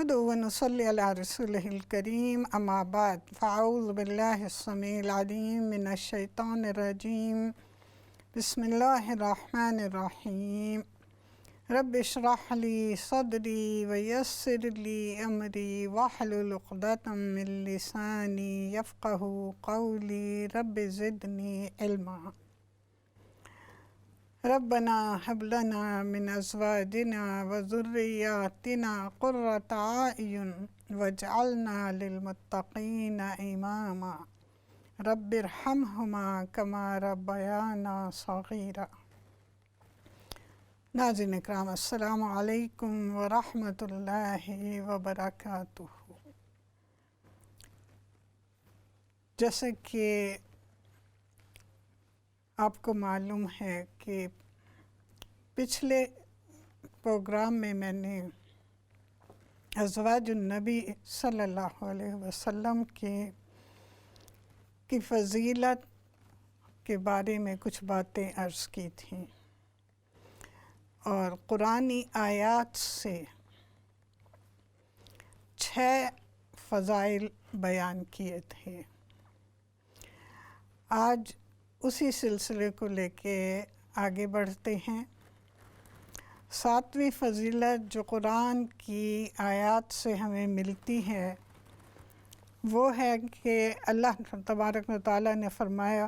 نحمده ونصلي على رسوله الكريم اما بعد فاعوذ بالله السميع العليم من الشيطان الرجيم بسم الله الرحمن الرحيم رب اشرح لي صدري ويسر لي امري واحلل عقدة من لساني يفقهوا قولي رب زدني علما ربنا هب لنا من ازواجنا وذرياتنا قرة اعين واجعلنا للمتقين اماما رب ارحمهما كما ربيانا صغيرا۔ ناظرین اکرام، السلام علیکم ورحمۃ اللہ وبرکاتہ۔ جیسے کہ آپ کو معلوم ہے کہ پچھلے پروگرام میں نے ازواج النبی صلی اللہ علیہ وسلم کی فضیلت کے بارے میں کچھ باتیں عرض کی تھیں اور قرآنی آیات سے 6 فضائل بیان کیے تھے۔ آج اسی سلسلے کو لے کے آگے بڑھتے ہیں۔ 7ویں فضیلت جو قرآن کی آیات سے ہمیں ملتی ہے وہ ہے کہ اللہ تبارک و تعالیٰ نے فرمایا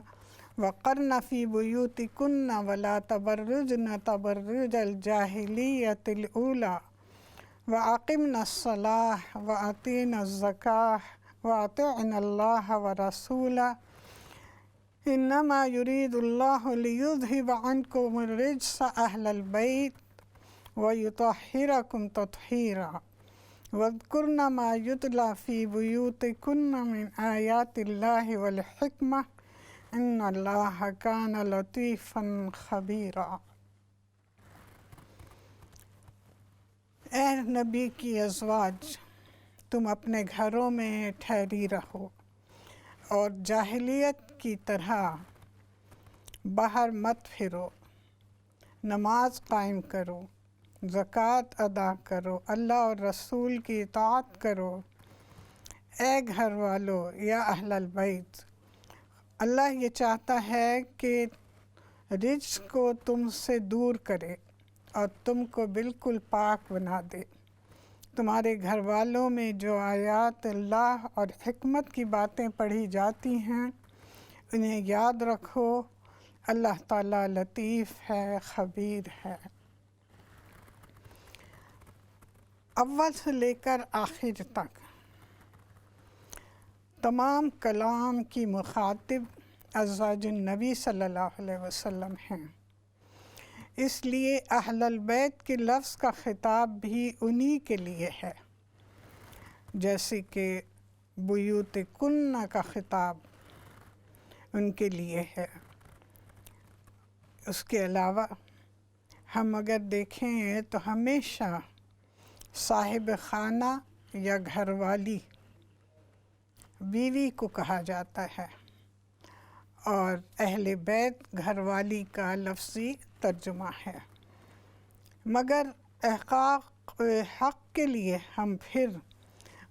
وَقَرْنَ فِي بُيُوتِكُنَّ وَلَا تَبَرُّجْنَ تَبَرُّجَ الْجَاهِلِيَّةِ الْأُولَى وَأَقِمْنَ الصَّلَاةَ وَآتِينَ الزَّكَاةَ وَأَطِعْنَ اللَّهَ وَرَسُولَهُ إِنَّمَا يُرِيدُ اللَّهُ لِيُذْهِبَ عَنْكُمُ الرِّجْسَ أَهْلَ الْبَيْتِ وَيُطَهِّرَكُمْ تَطْهِيرًا وَاذْكُرْنَ مَا يُتْلَى فِي بُيُوتِكُنَّ مِنْ آيَاتِ اللَّهِ وَالْحِكْمَةِ إِنَّ اللَّهَ كَانَ لَطِيفًا خَبِيرًا۔ اے نبی کی ازواج، تم اپنے گھروں میں ٹھہری رہو اور جاہلیت کی طرح باہر مت پھرو، نماز قائم کرو، زکوٰۃ ادا کرو، اللہ اور رسول کی اطاعت کرو۔ اے گھر والو یا اہل البیت، اللہ یہ چاہتا ہے کہ رجس کو تم سے دور کرے اور تم کو بالکل پاک بنا دے۔ تمہارے گھر والوں میں جو آیات اللہ اور حکمت کی باتیں پڑھی جاتی ہیں انہیں یاد رکھو، اللہ تعالیٰ لطیف ہے، خبیر ہے۔ اول سے لے کر آخر تک تمام کلام کی مخاطب ازواج النبی صلی اللہ علیہ وسلم ہیں، اس لیے اہل البیت کے لفظ کا خطاب بھی انہی کے لیے ہے، جیسے کہ بیوت کن کا خطاب ان کے لیے ہے۔ اس کے علاوہ ہم اگر دیکھیں تو ہمیشہ صاحب خانہ یا گھر والی بیوی کو کہا جاتا ہے اور اہل بیت گھر والی کا لفظی ترجمہ ہے، مگر احقاق حق کے لیے ہم پھر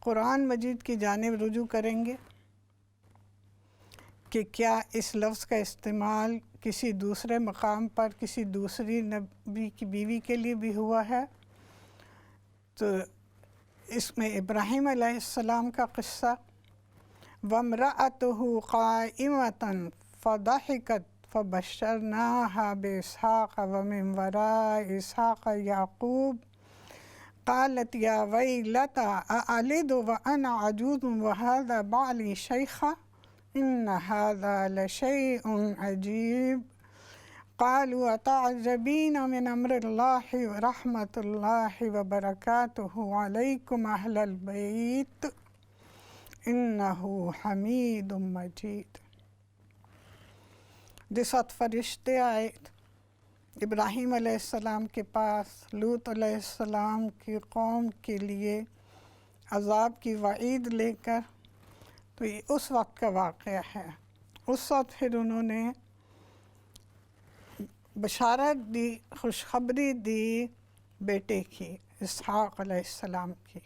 قرآن مجید کی جانب رجوع کریں گے کہ کیا اس لفظ کا استعمال کسی دوسرے مقام پر کسی دوسری نبی کی بیوی کے لیے بھی ہوا ہے۔ تو اس میں ابراہیم علیہ السلام کا قصہ وَامْرَأَتُهُ قَائِمَةً فَضَحِكَتْ فَبَشَّرْنَاهَا بِإِسْحَاقَ وَمِنْ وَرَاءِ إِسْحَاقَ يَعْقُوبَ قالت يا ويلتى أألد وأنا عجوز وهذا بعلي شيخا إن هذا لشيء عجيب قالوا أتعجبين من أمر الله ورحمة الله وبركاته عليكم أهل البيت إنه حميد مجيد۔ جس وقت فرشتے آئے ابراہیم علیہ السلام کے پاس لوط علیہ السلام کی قوم کے لیے عذاب کی وعید لے کر، تو یہ اس وقت کا واقعہ ہے۔ اس وقت پھر انہوں نے بشارت دی، خوشخبری دی بیٹے کی، اسحاق علیہ السلام کی،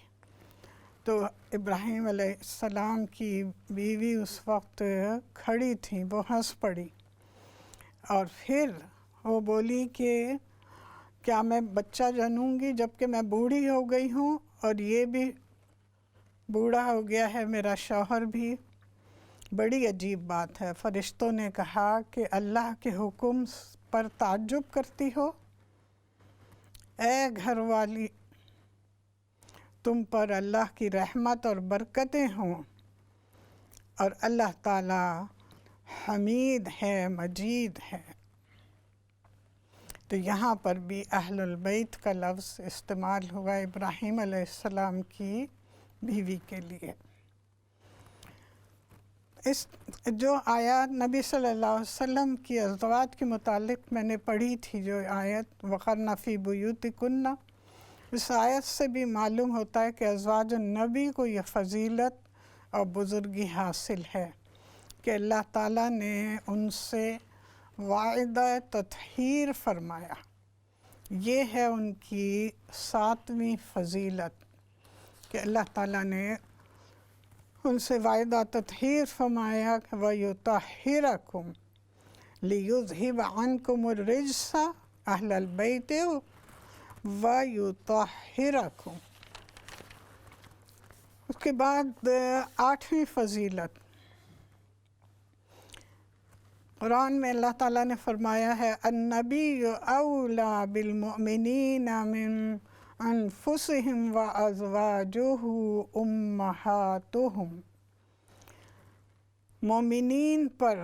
تو ابراہیم علیہ السلام کی بیوی اس وقت کھڑی تھیں، وہ ہنس پڑی اور پھر وہ بولی کہ کیا میں بچہ جنوں گی جب کہ میں بوڑھی ہو گئی ہوں اور یہ بھی بوڑھا ہو گیا ہے میرا شوہر بھی؟ بڑی عجیب بات ہے۔ فرشتوں نے کہا کہ اللہ کے حکم پر تعجب کرتی ہو؟ اے گھر والی، تم پر اللہ کی رحمت اور برکتیں ہوں، اور اللہ تعالیٰ حمید ہے، مجید ہے۔ تو یہاں پر بھی اہل البیت کا لفظ استعمال ہوا ابراہیم علیہ السلام کی بیوی کے لیے۔ اس جو آیات نبی صلی اللہ علیہ وسلم کی ازواج کے متعلق میں نے پڑھی تھی، جو آیت وَقَرْنَ فِي بُيُوتِكُنَّ، اس آیت سے بھی معلوم ہوتا ہے کہ ازواج النبی کو یہ فضیلت اور بزرگی حاصل ہے کہ اللہ تعالیٰ نے ان سے وعدہ تطہیر فرمایا۔ یہ ہے ان کی 7ویں فضیلت کہ اللہ تعالیٰ نے ان سے وعدہ تطہیر فرمایا کہ وَيُطَهِّرَكُمْ لِيُذْهِبَ عَنْكُمُ الرِّجْسَ أَهْلَ الْبَيْتِ وَيُطَهِّرَكُمْ۔ اس کے بعد 8ویں فضیلت، قرآن میں اللہ تعالیٰ نے فرمایا ہے النبی اولیٰ بالمؤمنین من انفسہم وازواجہ امہاتہم۔ مومنین پر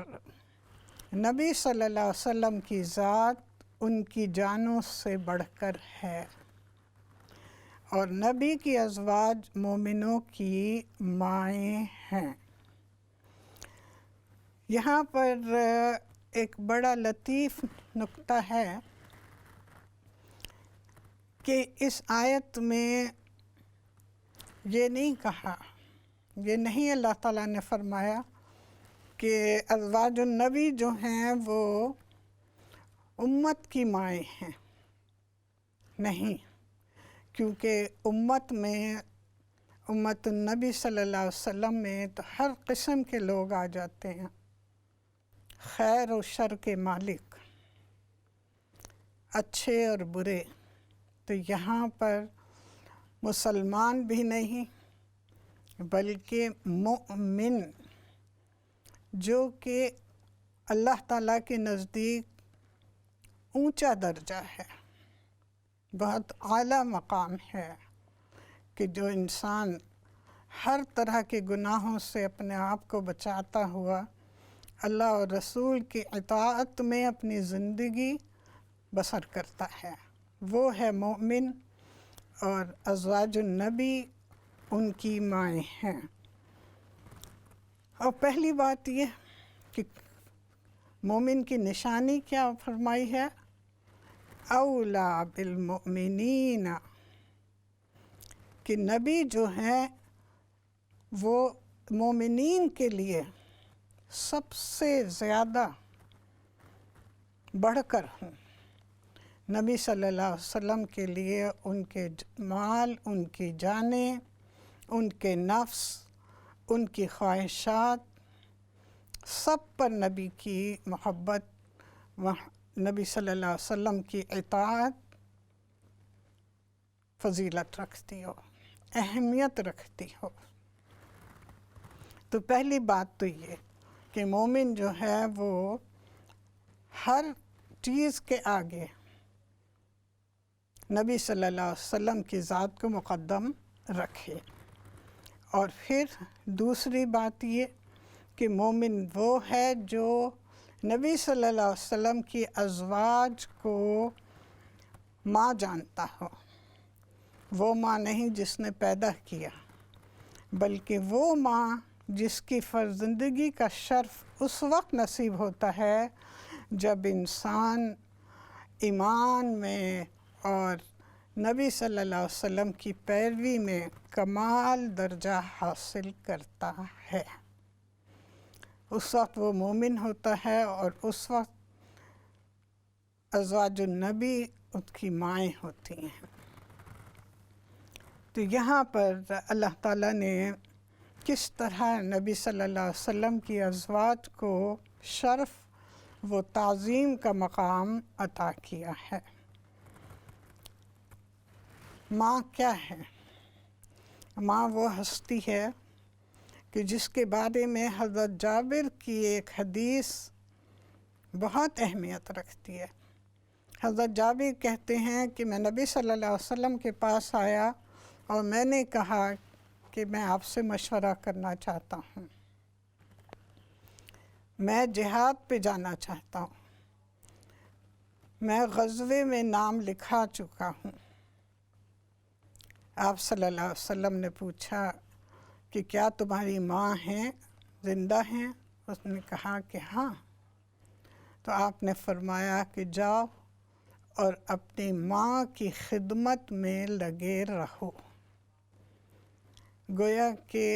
نبی صلی اللہ علیہ وسلم کی ذات ان کی جانوں سے بڑھ کر ہے، اور نبی کی ازواج مومنوں کی مائیں ہیں۔ یہاں پر ایک بڑا لطیف نکتہ ہے کہ اس آیت میں یہ نہیں کہا، یہ نہیں اللہ تعالیٰ نے فرمایا کہ ازواج النبی جو ہیں وہ امت کی مائیں ہیں، نہیں، کیونکہ امت میں، امت النبی صلی اللہ علیہ وسلم میں تو ہر قسم کے لوگ آ جاتے ہیں، خیر و شر کے مالک، اچھے اور برے۔ تو یہاں پر مسلمان بھی نہیں بلکہ مؤمن، جو کہ اللہ تعالیٰ کے نزدیک اونچا درجہ ہے، بہت اعلیٰ مقام ہے، کہ جو انسان ہر طرح کے گناہوں سے اپنے آپ کو بچاتا ہوا اللہ اور رسول کی اطاعت میں اپنی زندگی بسر کرتا ہے، وہ ہے مومن، اور ازواج النبی ان کی مائیں ہیں۔ اور پہلی بات یہ کہ مومن کی نشانی کیا فرمائی ہے؟ اولیٰ بالمؤمنین، کہ نبی جو ہیں وہ مومنین کے لیے سب سے زیادہ بڑھ کر ہوں۔ نبی صلی اللہ علیہ وسلم کے لیے ان کے مال، ان کی جانیں، ان کے نفس، ان کی خواہشات، سب پر نبی کی محبت، نبی صلی اللہ علیہ وسلم کی اطاعت فضیلت رکھتی ہو، اہمیت رکھتی ہو۔ تو پہلی بات تو یہ کہ مومن جو ہے وہ ہر چیز کے آگے نبی صلی اللہ علیہ وسلم کی ذات کو مقدم رکھے۔ اور پھر دوسری بات یہ کہ مومن وہ ہے جو نبی صلی اللہ علیہ وسلم کی ازواج کو ماں جانتا ہو، وہ ماں نہیں جس نے پیدا کیا، بلکہ وہ ماں جس کی فرزندگی کا شرف اس وقت نصیب ہوتا ہے جب انسان ایمان میں اور نبی صلی اللہ علیہ وسلم کی پیروی میں کمال درجہ حاصل کرتا ہے، اس وقت وہ مومن ہوتا ہے، اور اس وقت ازواج النبی ان کی مائیں ہوتی ہیں۔ تو یہاں پر اللہ تعالیٰ نے کس طرح نبی صلی اللہ علیہ وسلم کی ازواج کو شرف و تعظیم کا مقام عطا کیا ہے۔ ماں کیا ہے؟ ماں وہ ہستی ہے کہ جس کے بارے میں حضرت جابر کی ایک حدیث بہت اہمیت رکھتی ہے۔ حضرت جابر کہتے ہیں کہ میں نبی صلی اللہ علیہ وسلم کے پاس آیا اور میں نے کہا کہ میں آپ سے مشورہ کرنا چاہتا ہوں، میں جہاد پہ جانا چاہتا ہوں، میں غزوے میں نام لکھا چکا ہوں۔ آپ صلی اللہ علیہ وسلم نے پوچھا کہ کیا تمہاری ماں ہیں، زندہ ہیں؟ اس نے کہا کہ ہاں۔ تو آپ نے فرمایا کہ جاؤ اور اپنی ماں کی خدمت میں لگے رہو۔ گویا کہ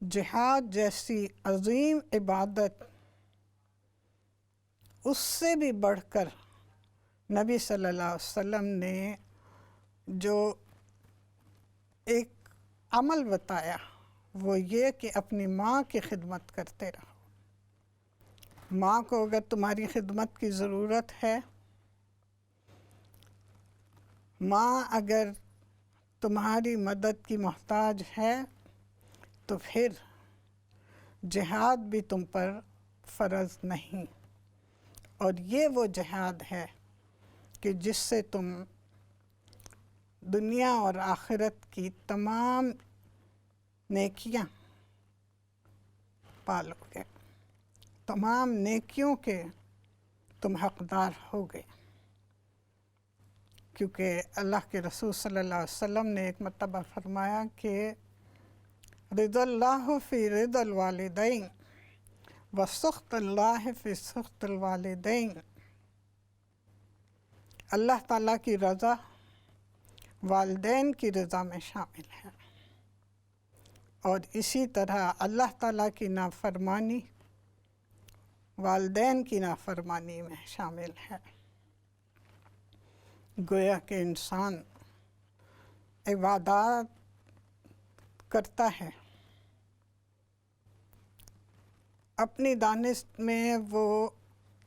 جہاد جیسی عظیم عبادت، اس سے بھی بڑھ کر نبی صلی اللہ علیہ وسلم نے جو ایک عمل بتایا وہ یہ کہ اپنی ماں کی خدمت کرتے رہو۔ ماں کو اگر تمہاری خدمت کی ضرورت ہے، ماں اگر تمہاری مدد کی محتاج ہے، تو پھر جہاد بھی تم پر فرض نہیں۔ اور یہ وہ جہاد ہے کہ جس سے تم دنیا اور آخرت کی تمام نیکیاں پالو گے، تمام نیکیوں کے تم حقدار ہوگے۔ کیونکہ اللہ کے رسول صلی اللہ علیہ وسلم نے ایک مرتبہ فرمایا کہ رضا اللہ فی رضا الوالدین وسخط اللہ فی سخط الوالدین۔ اللہ تعالیٰ کی رضا والدین کی رضا میں شامل ہے، اور اسی طرح اللہ تعالیٰ کی نافرمانی والدین کی نافرمانی میں شامل ہے۔ گویا کہ انسان عبادات کرتا ہے، اپنی دانست میں وہ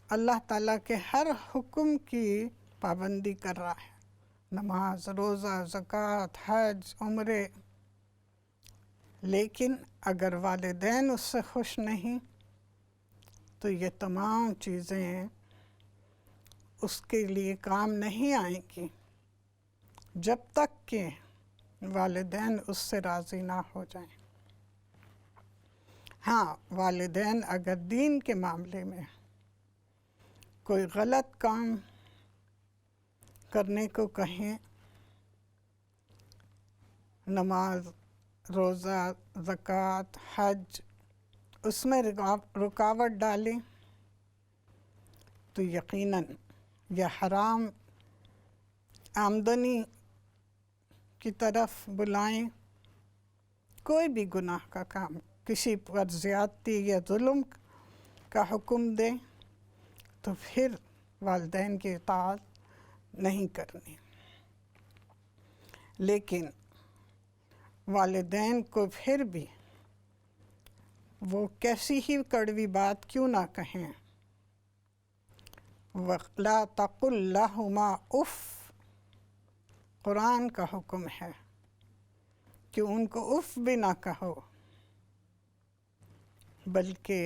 اللہ تعالیٰ کے ہر حکم کی پابندی کر رہا ہے، نماز، روزہ، زکوٰۃ، حج، عمرے، لیکن اگر والدین اس سے خوش نہیں تو یہ تمام چیزیں اس کے لیے کام نہیں آئیں گی جب تک کہ والدین اس سے راضی نہ ہو جائیں۔ ہاں، والدین اگر دین کے معاملے میں کوئی غلط کام کرنے کو کہیں، نماز، روزہ، زکوٰۃ، حج، اس میں رکاوٹ ڈالیں تو یقیناً یہ حرام آمدنی کی طرف بلائیں، کوئی بھی گناہ کا کام، کسی پر زیادتی یا ظلم کا حکم دیں تو پھر والدین کی اطاعت نہیں کرنی۔ لیکن والدین کو پھر بھی وہ کیسی ہی کڑوی بات کیوں نہ کہیں، وَلَا تَقُلْ لَهُمَا اُفٍّ، قرآن کا حکم ہے کہ ان کو اف بھی نہ کہو، بلکہ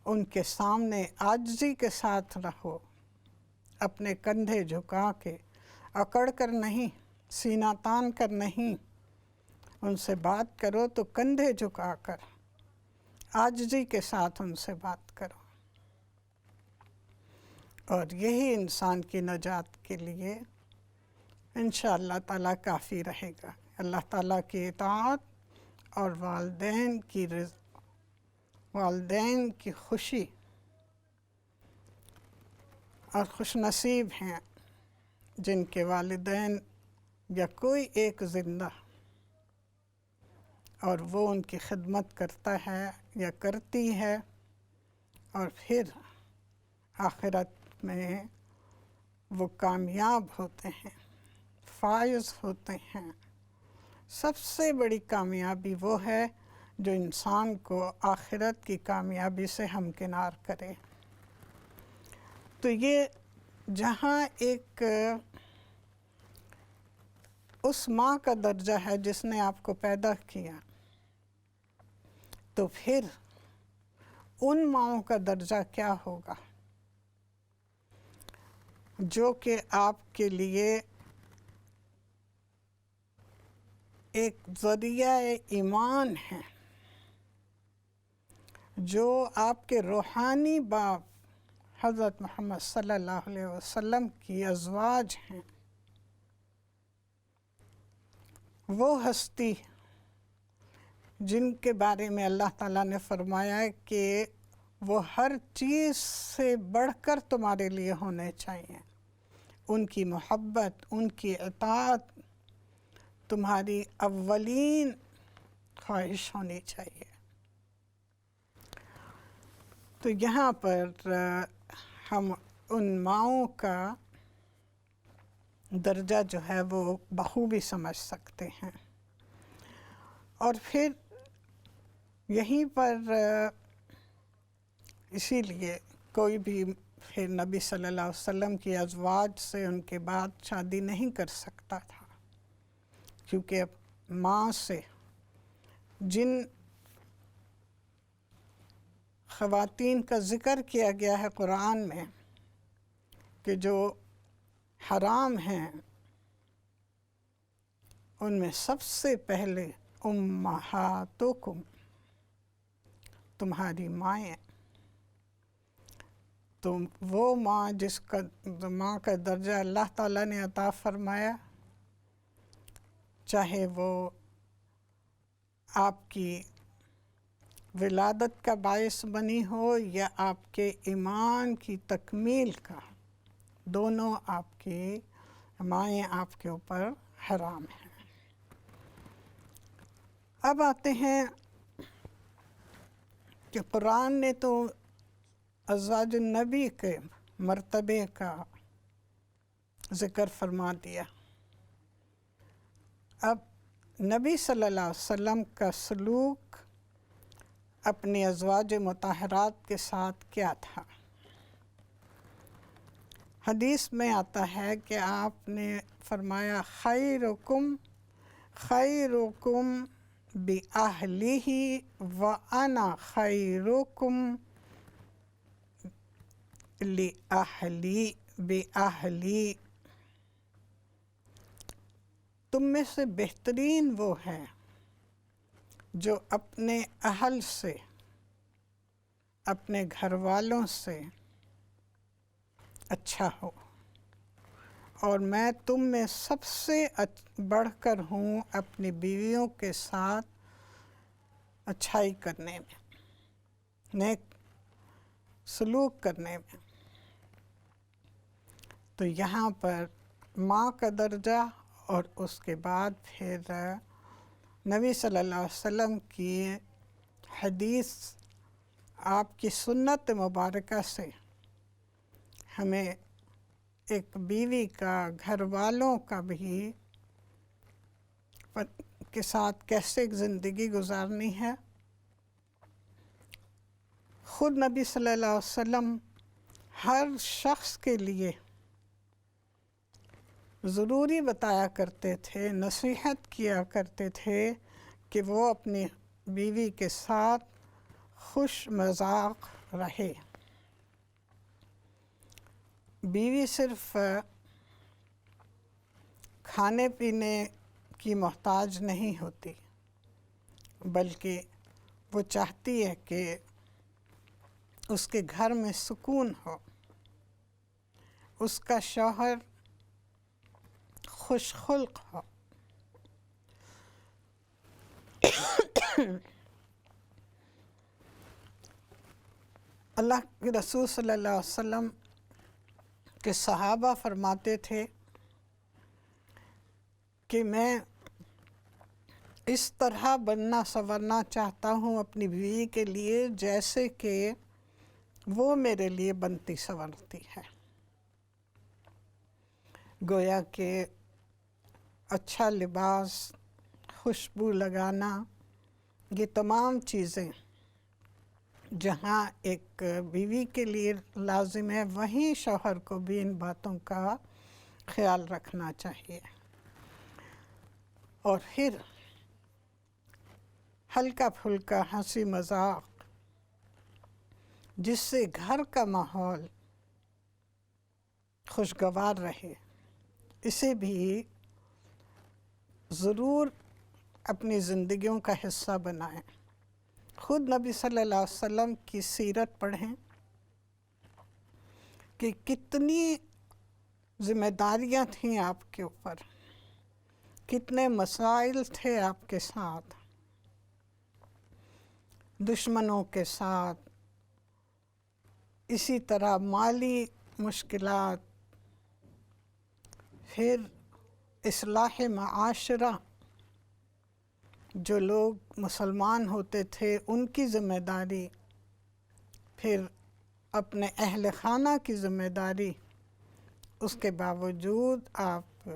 ان کے سامنے عاجزی کے ساتھ رہو، اپنے کندھے جھکا کے، اکڑ کر نہیں، سینہ تان کر نہیں، ان سے بات کرو تو کندھے جھکا کر عاجزی کے ساتھ ان سے بات کرو، اور یہی انسان کی نجات کے لیے انشاءاللہ تعالیٰ کافی رہے گا۔ اللہ تعالیٰ کی اطاعت اور والدین کی خوشی، اور خوش نصیب ہیں جن کے والدین یا کوئی ایک زندہ اور وہ ان کی خدمت کرتا ہے یا کرتی ہے، اور پھر آخرت میں وہ کامیاب ہوتے ہیں، فائز ہوتے ہیں۔ سب سے بڑی کامیابی وہ ہے جو انسان کو آخرت کی کامیابی سے ہمکنار کرے۔ تو یہ جہاں ایک اس ماں کا درجہ ہے جس نے آپ کو پیدا کیا، تو پھر ان ماؤں کا درجہ کیا ہوگا جو کہ آپ کے لیے ایک ذریعہ ایمان ہے، جو آپ کے روحانی باپ حضرت محمد صلی اللہ علیہ وسلم کی ازواج ہیں۔ وہ ہستی جن کے بارے میں اللہ تعالیٰ نے فرمایا کہ وہ ہر چیز سے بڑھ کر تمہارے لیے ہونے چاہیے، ان کی محبت، ان کی اطاعت تمہاری اولین خواہش ہونی چاہیے۔ تو یہاں پر ہم ان ماؤں کا درجہ جو ہے وہ بخوبی سمجھ سکتے ہیں۔ اور پھر یہیں پر اسی لیے کوئی بھی پھر نبی صلی اللہ علیہ وسلم کی ازواج سے ان کے بعد شادی نہیں کر سکتا تھا، کیونکہ ماں سے جن خواتین کا ذکر کیا گیا ہے قرآن میں کہ جو حرام ہیں، ان میں سب سے پہلے امہاتکم، تمہاری مائیں۔ تو وہ ماں جس کا ماں کا درجہ اللہ تعالیٰ نے عطا فرمایا، چاہے وہ آپ کی ولادت کا باعث بنی ہو یا آپ کے ایمان کی تکمیل کا، دونوں آپ کی مائیں آپ کے اوپر حرام ہیں۔ اب آتے ہیں کہ قرآن نے تو ازواج النبی کے مرتبے کا ذکر فرما دیا۔ اب نبی صلی اللہ علیہ وسلم کا سلوک اپنی ازواج مطہرات کے ساتھ کیا تھا؟ حدیث میں آتا ہے کہ آپ نے فرمایا خیرکم خیرکم بِأَهْلِهِ وَأَنَا خَيْرُكُمْ لِأَهْلِي بِأَهْلِي۔ تم میں سے بہترین وہ ہے جو اپنے اہل سے، اپنے گھر والوں سے اچھا ہو، اور میں تم میں سب سے بڑھ کر ہوں اپنی بیویوں کے ساتھ اچھائی کرنے میں، نیک سلوک کرنے میں۔ تو یہاں پر ماں کا درجہ اور اس کے بعد پھر نبی صلی اللہ علیہ وسلم کی حدیث، آپ کی سنت مبارکہ سے ہمیں ایک بیوی کا، گھر والوں کا بھی کے ساتھ کیسے زندگی گزارنی ہے۔ خود نبی صلی اللہ علیہ وسلم ہر شخص کے لیے ضروری بتایا کرتے تھے، نصیحت کیا کرتے تھے کہ وہ اپنی بیوی کے ساتھ خوش مذاق رہے۔ بیوی صرف کھانے پینے کی محتاج نہیں ہوتی، بلکہ وہ چاہتی ہے کہ اس کے گھر میں سکون ہو، اس کا شوہر خوش خلق ہو۔ اللہ کے رسول صلی اللہ علیہ وسلم کے صحابہ فرماتے تھے کہ میں اس طرح بننا سنورنا چاہتا ہوں اپنی بیوی کے لیے جیسے کہ وہ میرے لیے بنتی سنورتی ہے۔ گویا کہ اچھا لباس، خوشبو لگانا، یہ تمام چیزیں جہاں ایک بیوی کے لیے لازم ہے، وہیں شوہر کو بھی ان باتوں کا خیال رکھنا چاہیے۔ اور پھر ہلکا پھلکا ہنسی مذاق، جس سے گھر کا ماحول خوشگوار رہے، اسے بھی ضرور اپنی زندگیوں کا حصہ بنائیں۔ خود نبی صلی اللہ علیہ وسلم کی سیرت پڑھیں کہ کتنی ذمہ داریاں تھیں آپ کے اوپر، کتنے مسائل تھے آپ کے ساتھ، دشمنوں کے ساتھ، اسی طرح مالی مشکلات، پھر اصلاح معاشرہ، جو لوگ مسلمان ہوتے تھے ان کی ذمہ داری، پھر اپنے اہل خانہ کی ذمہ داری، اس کے باوجود آپ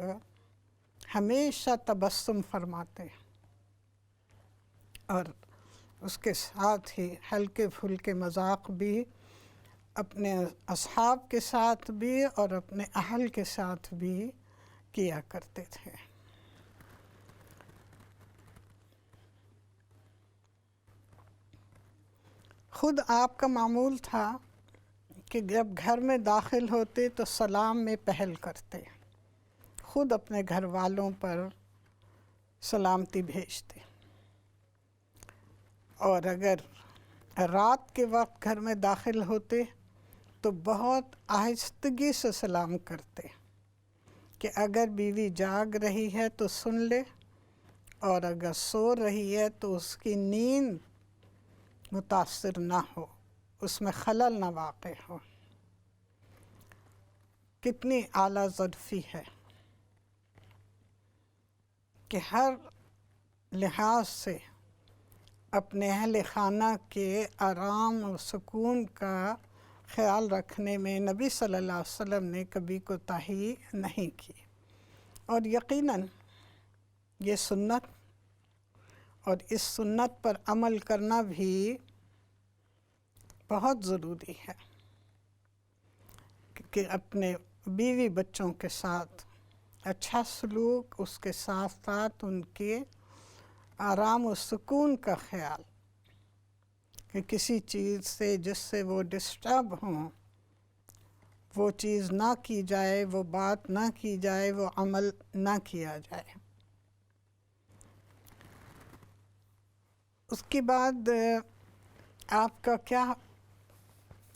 ہمیشہ تبسم فرماتے، اور اس کے ساتھ ہی ہلکے پھلکے مذاق بھی اپنے اصحاب کے ساتھ بھی اور اپنے اہل کے ساتھ بھی کیا کرتے تھے۔ خود آپ کا معمول تھا کہ جب گھر میں داخل ہوتے تو سلام میں پہل کرتے، خود اپنے گھر والوں پر سلامتی بھیجتے، اور اگر رات کے وقت گھر میں داخل ہوتے تو بہت آہستگی سے سلام کرتے کہ اگر بیوی جاگ رہی ہے تو سن لے، اور اگر سو رہی ہے تو اس کی نیند متاثر نہ ہو، اس میں خلل نہ واقع ہو۔ کتنی اعلیٰ ظرفی ہے کہ ہر لحاظ سے اپنے اہل خانہ کے آرام و سکون کا خیال رکھنے میں نبی صلی اللہ علیہ وسلم نے کبھی کوتاہی نہیں کی، اور یقیناً یہ سنت، اور اس سنت پر عمل کرنا بھی بہت ضروری ہے کہ اپنے بیوی بچوں کے ساتھ اچھا سلوک، اس کے ساتھ ساتھ ان کے آرام و سکون کا خیال، کہ کسی چیز سے جس سے وہ ڈسٹرب ہوں وہ چیز نہ کی جائے، وہ بات نہ کی جائے، وہ عمل نہ کیا جائے۔ اس کے بعد آپ کا کیا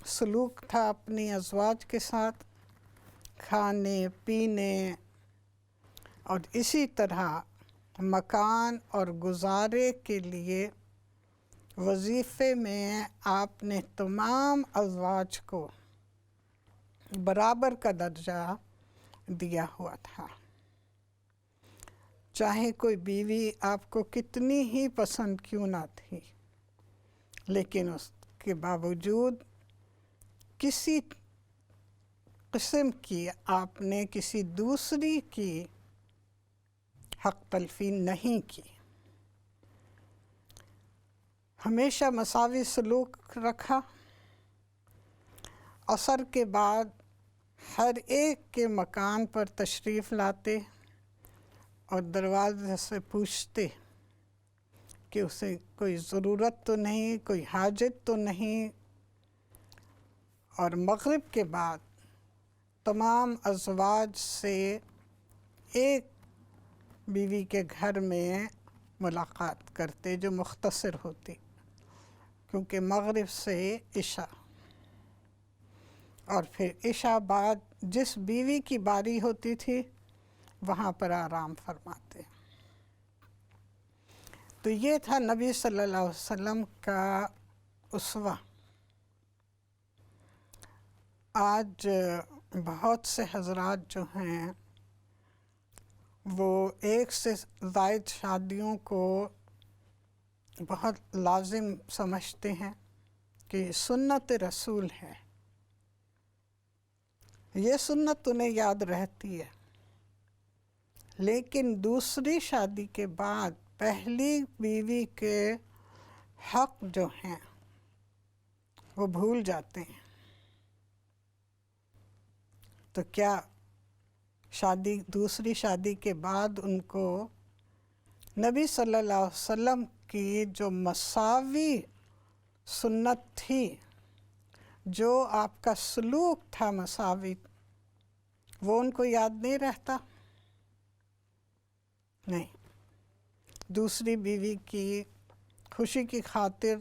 سلوک تھا اپنی ازواج کے ساتھ؟ کھانے پینے اور اسی طرح مکان اور گزارے کے لیے وظیفے میں آپ نے تمام ازواج کو برابر کا درجہ دیا ہوا تھا، چاہے کوئی بیوی آپ کو کتنی ہی پسند کیوں نہ تھی، لیکن اس کے باوجود کسی قسم کی آپ نے کسی دوسری کی حق تلفی نہیں کی، ہمیشہ مساوی سلوک رکھا۔ عصر کے بعد ہر ایک کے مکان پر تشریف لاتے اور دروازے سے پوچھتے کہ اسے کوئی ضرورت تو نہیں، کوئی حاجت تو نہیں، اور مغرب کے بعد تمام ازواج سے ایک بیوی کے گھر میں ملاقات کرتے جو مختصر ہوتی، کیونکہ مغرب سے عشاء، اور پھر عشاء بعد جس بیوی کی باری ہوتی تھی وہاں پر آرام فرماتے۔ تو یہ تھا نبی صلی اللہ علیہ وسلم کا اسوہ۔ آج بہت سے حضرات جو ہیں وہ ایک سے زائد شادیوں کو بہت لازم سمجھتے ہیں کہ سنت رسول ہے، یہ سنت انہیں یاد رہتی ہے، لیکن دوسری شادی کے بعد پہلی بیوی کے حق جو ہیں وہ بھول جاتے ہیں، تو کیا دوسری شادی کے بعد ان کو نبی صلی اللہ علیہ وسلم کی جو مساوی سنت تھی، جو آپ کا سلوک تھا مساوی، وہ ان کو یاد نہیں رہتا؟ نہیں، دوسری بیوی کی خوشی کی خاطر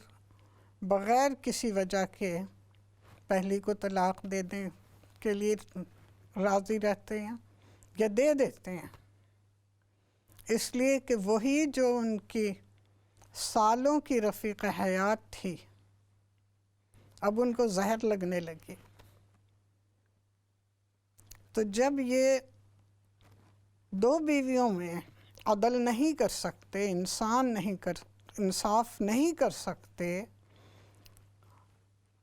بغیر کسی وجہ کے پہلی کو طلاق دینے کے لیے راضی رہتے ہیں یا دے دیتے ہیں، اس لیے کہ وہی جو ان کی سالوں کی رفیق حیات تھی اب ان کو زہر لگنے لگی۔ تو جب یہ دو بیویوں میں عدل نہیں کر سکتے، انصاف نہیں کر سکتے،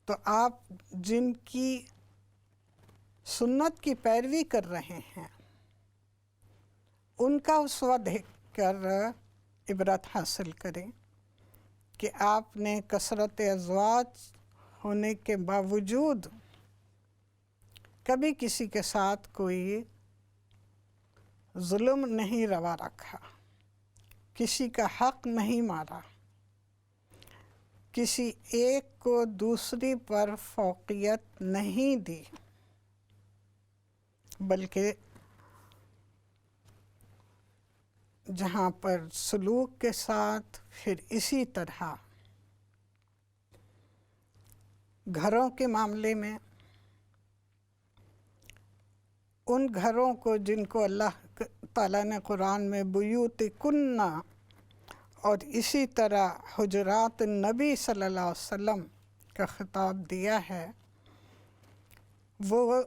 تو آپ جن کی سنت کی پیروی کر رہے ہیں ان کا اسوہ دیکھ کر عبرت حاصل کریں کہ آپ نے کثرت ازواج ہونے کے باوجود کبھی کسی کے ساتھ کوئی ظلم نہیں روا رکھا، کسی کا حق نہیں مارا، کسی ایک کو دوسری پر فوقیت نہیں دی، بلکہ جہاں پر سلوک کے ساتھ پھر اسی طرح گھروں کے معاملے میں ان گھروں کو جن کو اللہ تعالیٰ نے قرآن میں بیوتکن اور اسی طرح حجرات النبی صلی اللہ علیہ وسلم کا خطاب دیا ہے، وہ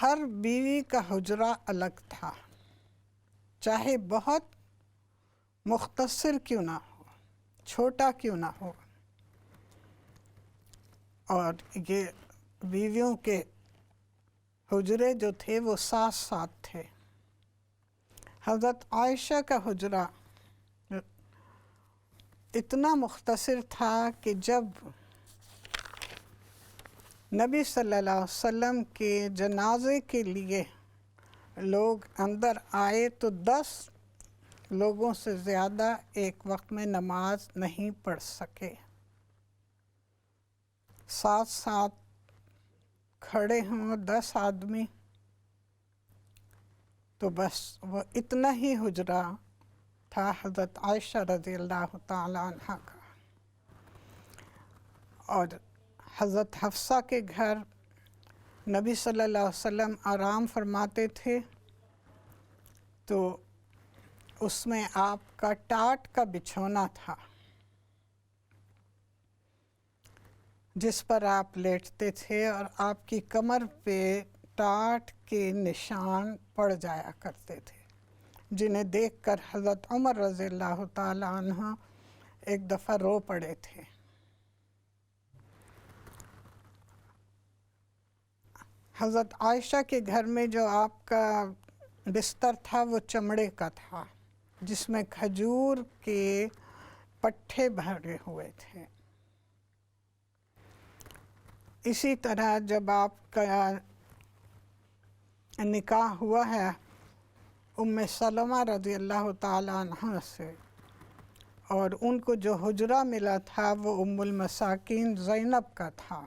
ہر بیوی کا حجرہ الگ تھا، چاہے بہت مختصر کیوں نہ ہو، چھوٹا کیوں نہ ہو، اور یہ بیویوں کے حجرے جو تھے وہ ساتھ ساتھ تھے۔ حضرت عائشہ کا حجرہ اتنا مختصر تھا کہ جب نبی صلی اللہ علیہ وسلم کے جنازے کے لیے لوگ اندر آئے تو 10 لوگوں سے زیادہ ایک وقت میں نماز نہیں پڑھ سکے، ساتھ ساتھ کھڑے ہوں 10 آدمی، تو بس وہ اتنا ہی حجرہ تھا حضرت عائشہ رضی اللہ تعالی عنہ کا۔ اور حضرت حفصہ کے گھر نبی صلی اللہ علیہ وسلم آرام فرماتے تھے تو اس میں آپ کا ٹاٹ کا بچھونا تھا جس پر آپ لیٹتے تھے، اور آپ کی کمر پہ ٹاٹ کے نشان پڑ جایا کرتے تھے، جنہیں دیکھ کر حضرت عمر رضی اللہ تعالی عنہ ایک دفعہ رو پڑے تھے۔ حضرت عائشہ کے گھر میں جو آپ کا بستر تھا وہ چمڑے کا تھا، جس میں کھجور کے پٹھے بھرے ہوئے تھے۔ اسی طرح جب آپ کا نکاح ہوا ہے ام سلمہ رضی اللہ تعالی عنہ سے، اور ان کو جو حجرہ ملا تھا وہ ام المساکین زینب کا تھا،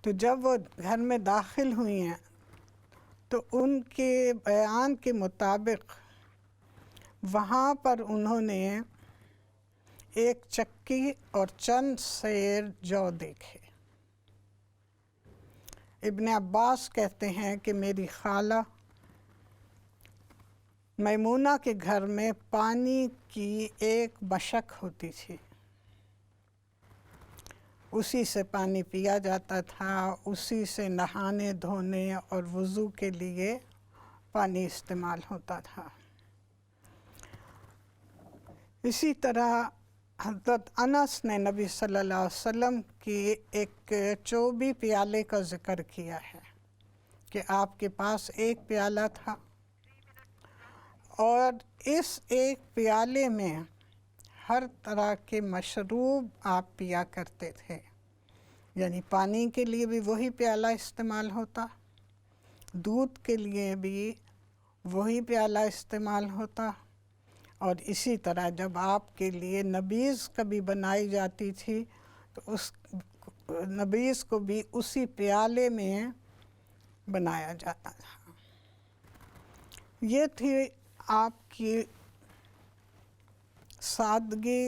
تو جب وہ گھر میں داخل ہوئی ہیں تو ان کے بیان کے مطابق وہاں پر انہوں نے ایک چکی اور چند سیر جو دیکھے۔ ابن عباس کہتے ہیں کہ میری خالہ میمونہ کے گھر میں پانی کی ایک مشک ہوتی تھی، اسی سے پانی پیا جاتا تھا، اسی سے نہانے دھونے اور وضو کے لیے پانی استعمال ہوتا تھا۔ اسی طرح حضرت انس نے نبی صلی اللہ علیہ وسلم کی ایک چوبی پیالے کا ذکر کیا ہے کہ آپ کے پاس ایک پیالہ تھا اور اس ایک پیالے میں ہر طرح کے مشروب آپ پیا کرتے تھے، یعنی پانی کے لیے بھی وہی پیالہ استعمال ہوتا، دودھ کے لیے بھی وہی پیالہ استعمال ہوتا، اور اسی طرح جب آپ کے لیے نبیذ کبھی بنائی جاتی تھی تو اس نبیذ کو بھی اسی پیالے میں بنایا جاتا تھا۔ یہ تھی آپ کی سادگی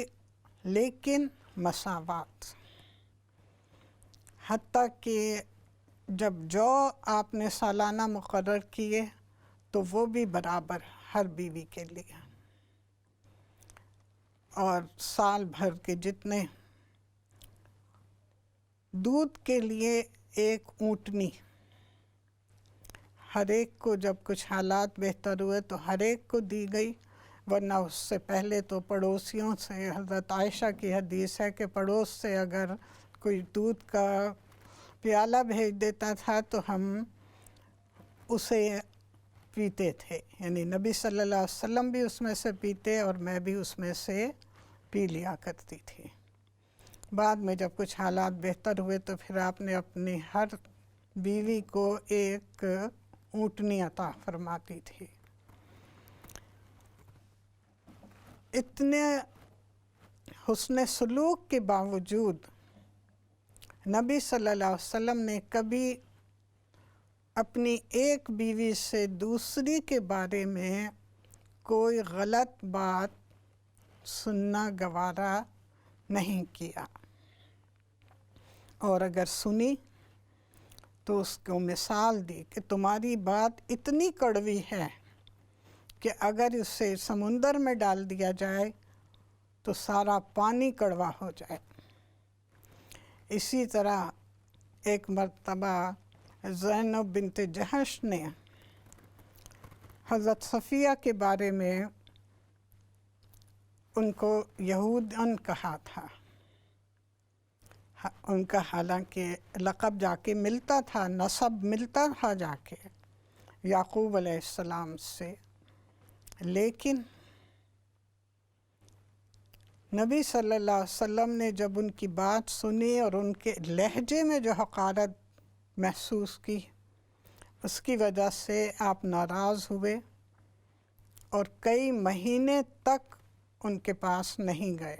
لیکن مساوات، حتیٰ کہ جب جو آپ نے سالانہ مقرر کیے تو وہ بھی برابر ہر بیوی کے لیے، اور سال بھر کے جتنے، دودھ کے لیے ایک اونٹنی ہر ایک کو، جب کچھ حالات بہتر ہوئے تو ہر ایک کو دی گئی، ورنہ اس سے پہلے تو پڑوسیوں سے، حضرت عائشہ کی حدیث ہے کہ پڑوس سے اگر کوئی دودھ کا پیالہ بھیج دیتا تھا تو ہم اسے پیتے تھے، یعنی نبی صلی اللہ علیہ وسلم بھی اس میں سے پیتے اور میں بھی اس میں سے پی لیا کرتی تھی۔ بعد میں جب کچھ حالات بہتر ہوئے تو پھر آپ نے اپنی ہر بیوی کو ایک اونٹنی عطا فرماتی تھی۔ اتنے حسن سلوک کے باوجود نبی صلی اللہ علیہ وسلم نے کبھی اپنی ایک بیوی سے دوسری کے بارے میں کوئی غلط بات سننا گوارا نہیں کیا، اور اگر سنی تو اس کو مثال دی کہ تمہاری بات اتنی کڑوی ہے کہ اگر اسے سمندر میں ڈال دیا جائے تو سارا پانی کڑوا ہو جائے۔ اسی طرح ایک مرتبہ زینب بنت جہش نے حضرت صفیہ کے بارے میں ان کو یہودن کہا تھا، ان کا حالانکہ لقب جا کے ملتا تھا، نسب ملتا تھا جا کے یعقوب علیہ السلام سے، لیکن نبی صلی اللہ علیہ وسلم نے جب ان کی بات سنی اور ان کے لہجے میں جو حقارت محسوس کی، اس کی وجہ سے آپ ناراض ہوئے اور کئی مہینے تک ان کے پاس نہیں گئے،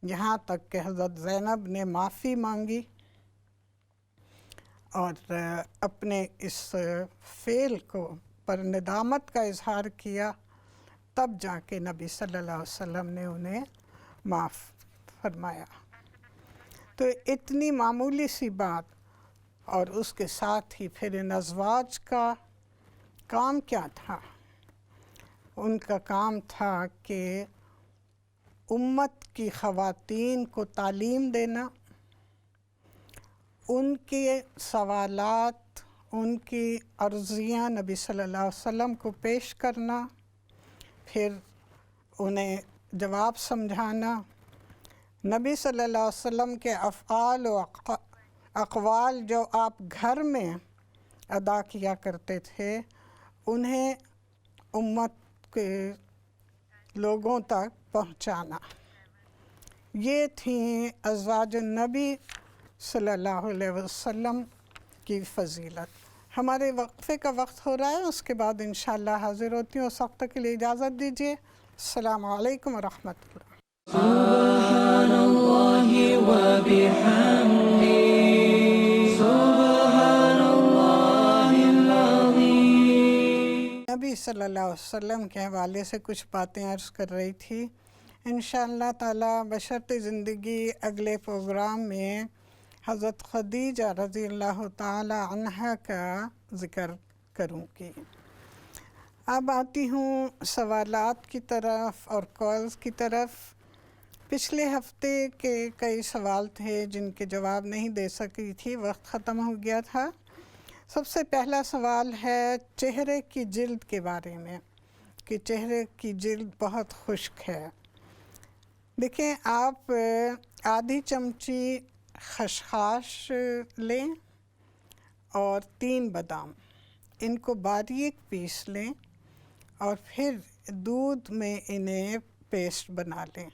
یہاں تک کہ حضرت زینب نے معافی مانگی اور اپنے اس فعل کو پر ندامت کا اظہار کیا، تب جا کے نبی صلی اللہ علیہ وسلم نے انہیں معاف فرمایا۔ تو اتنی معمولی سی بات، اور اس کے ساتھ ہی پھر ان ازواج کا کام کیا تھا؟ ان کا کام تھا کہ امت کی خواتین کو تعلیم دینا، ان کے سوالات، ان کی عرضیاں نبی صلی اللہ علیہ وسلم کو پیش کرنا، پھر انہیں جواب سمجھانا، نبی صلی اللہ علیہ وسلم کے افعال و اقوال جو آپ گھر میں ادا کیا کرتے تھے انہیں امت کے لوگوں تک پہنچانا، یہ تھیں ازواج النبی صلی اللہ علیہ وسلم کی فضیلت۔ ہمارے وقفے کا وقت ہو رہا ہے، اس کے بعد انشاءاللہ حاضر ہوتی ہوں، اس وقت کے لیے اجازت دیجیے۔ السلام علیکم ورحمۃ اللہ۔ سبحان اللہ وبحمدہ، سبحان اللہ العظیم۔ نبی صلی اللہ علیہ وسلم کے حوالے سے کچھ باتیں عرض کر رہی تھی، انشاءاللہ تعالی بشرط زندگی اگلے پروگرام میں حضرت خدیجہ رضی اللہ تعالی عنہا کا ذکر کروں گی۔ اب آتی ہوں سوالات کی طرف اور کالز کی طرف۔ پچھلے ہفتے کے کئی سوال تھے جن کے جواب نہیں دے سکی تھی، وقت ختم ہو گیا تھا۔ سب سے پہلا سوال ہے چہرے کی جلد کے بارے میں، کہ چہرے کی جلد بہت خشک ہے۔ دیکھیں، آپ آدھی چمچی خشخاش لیں اور 3 بادام، ان کو باریک پیس لیں اور پھر دودھ میں انہیں پیسٹ بنا لیں.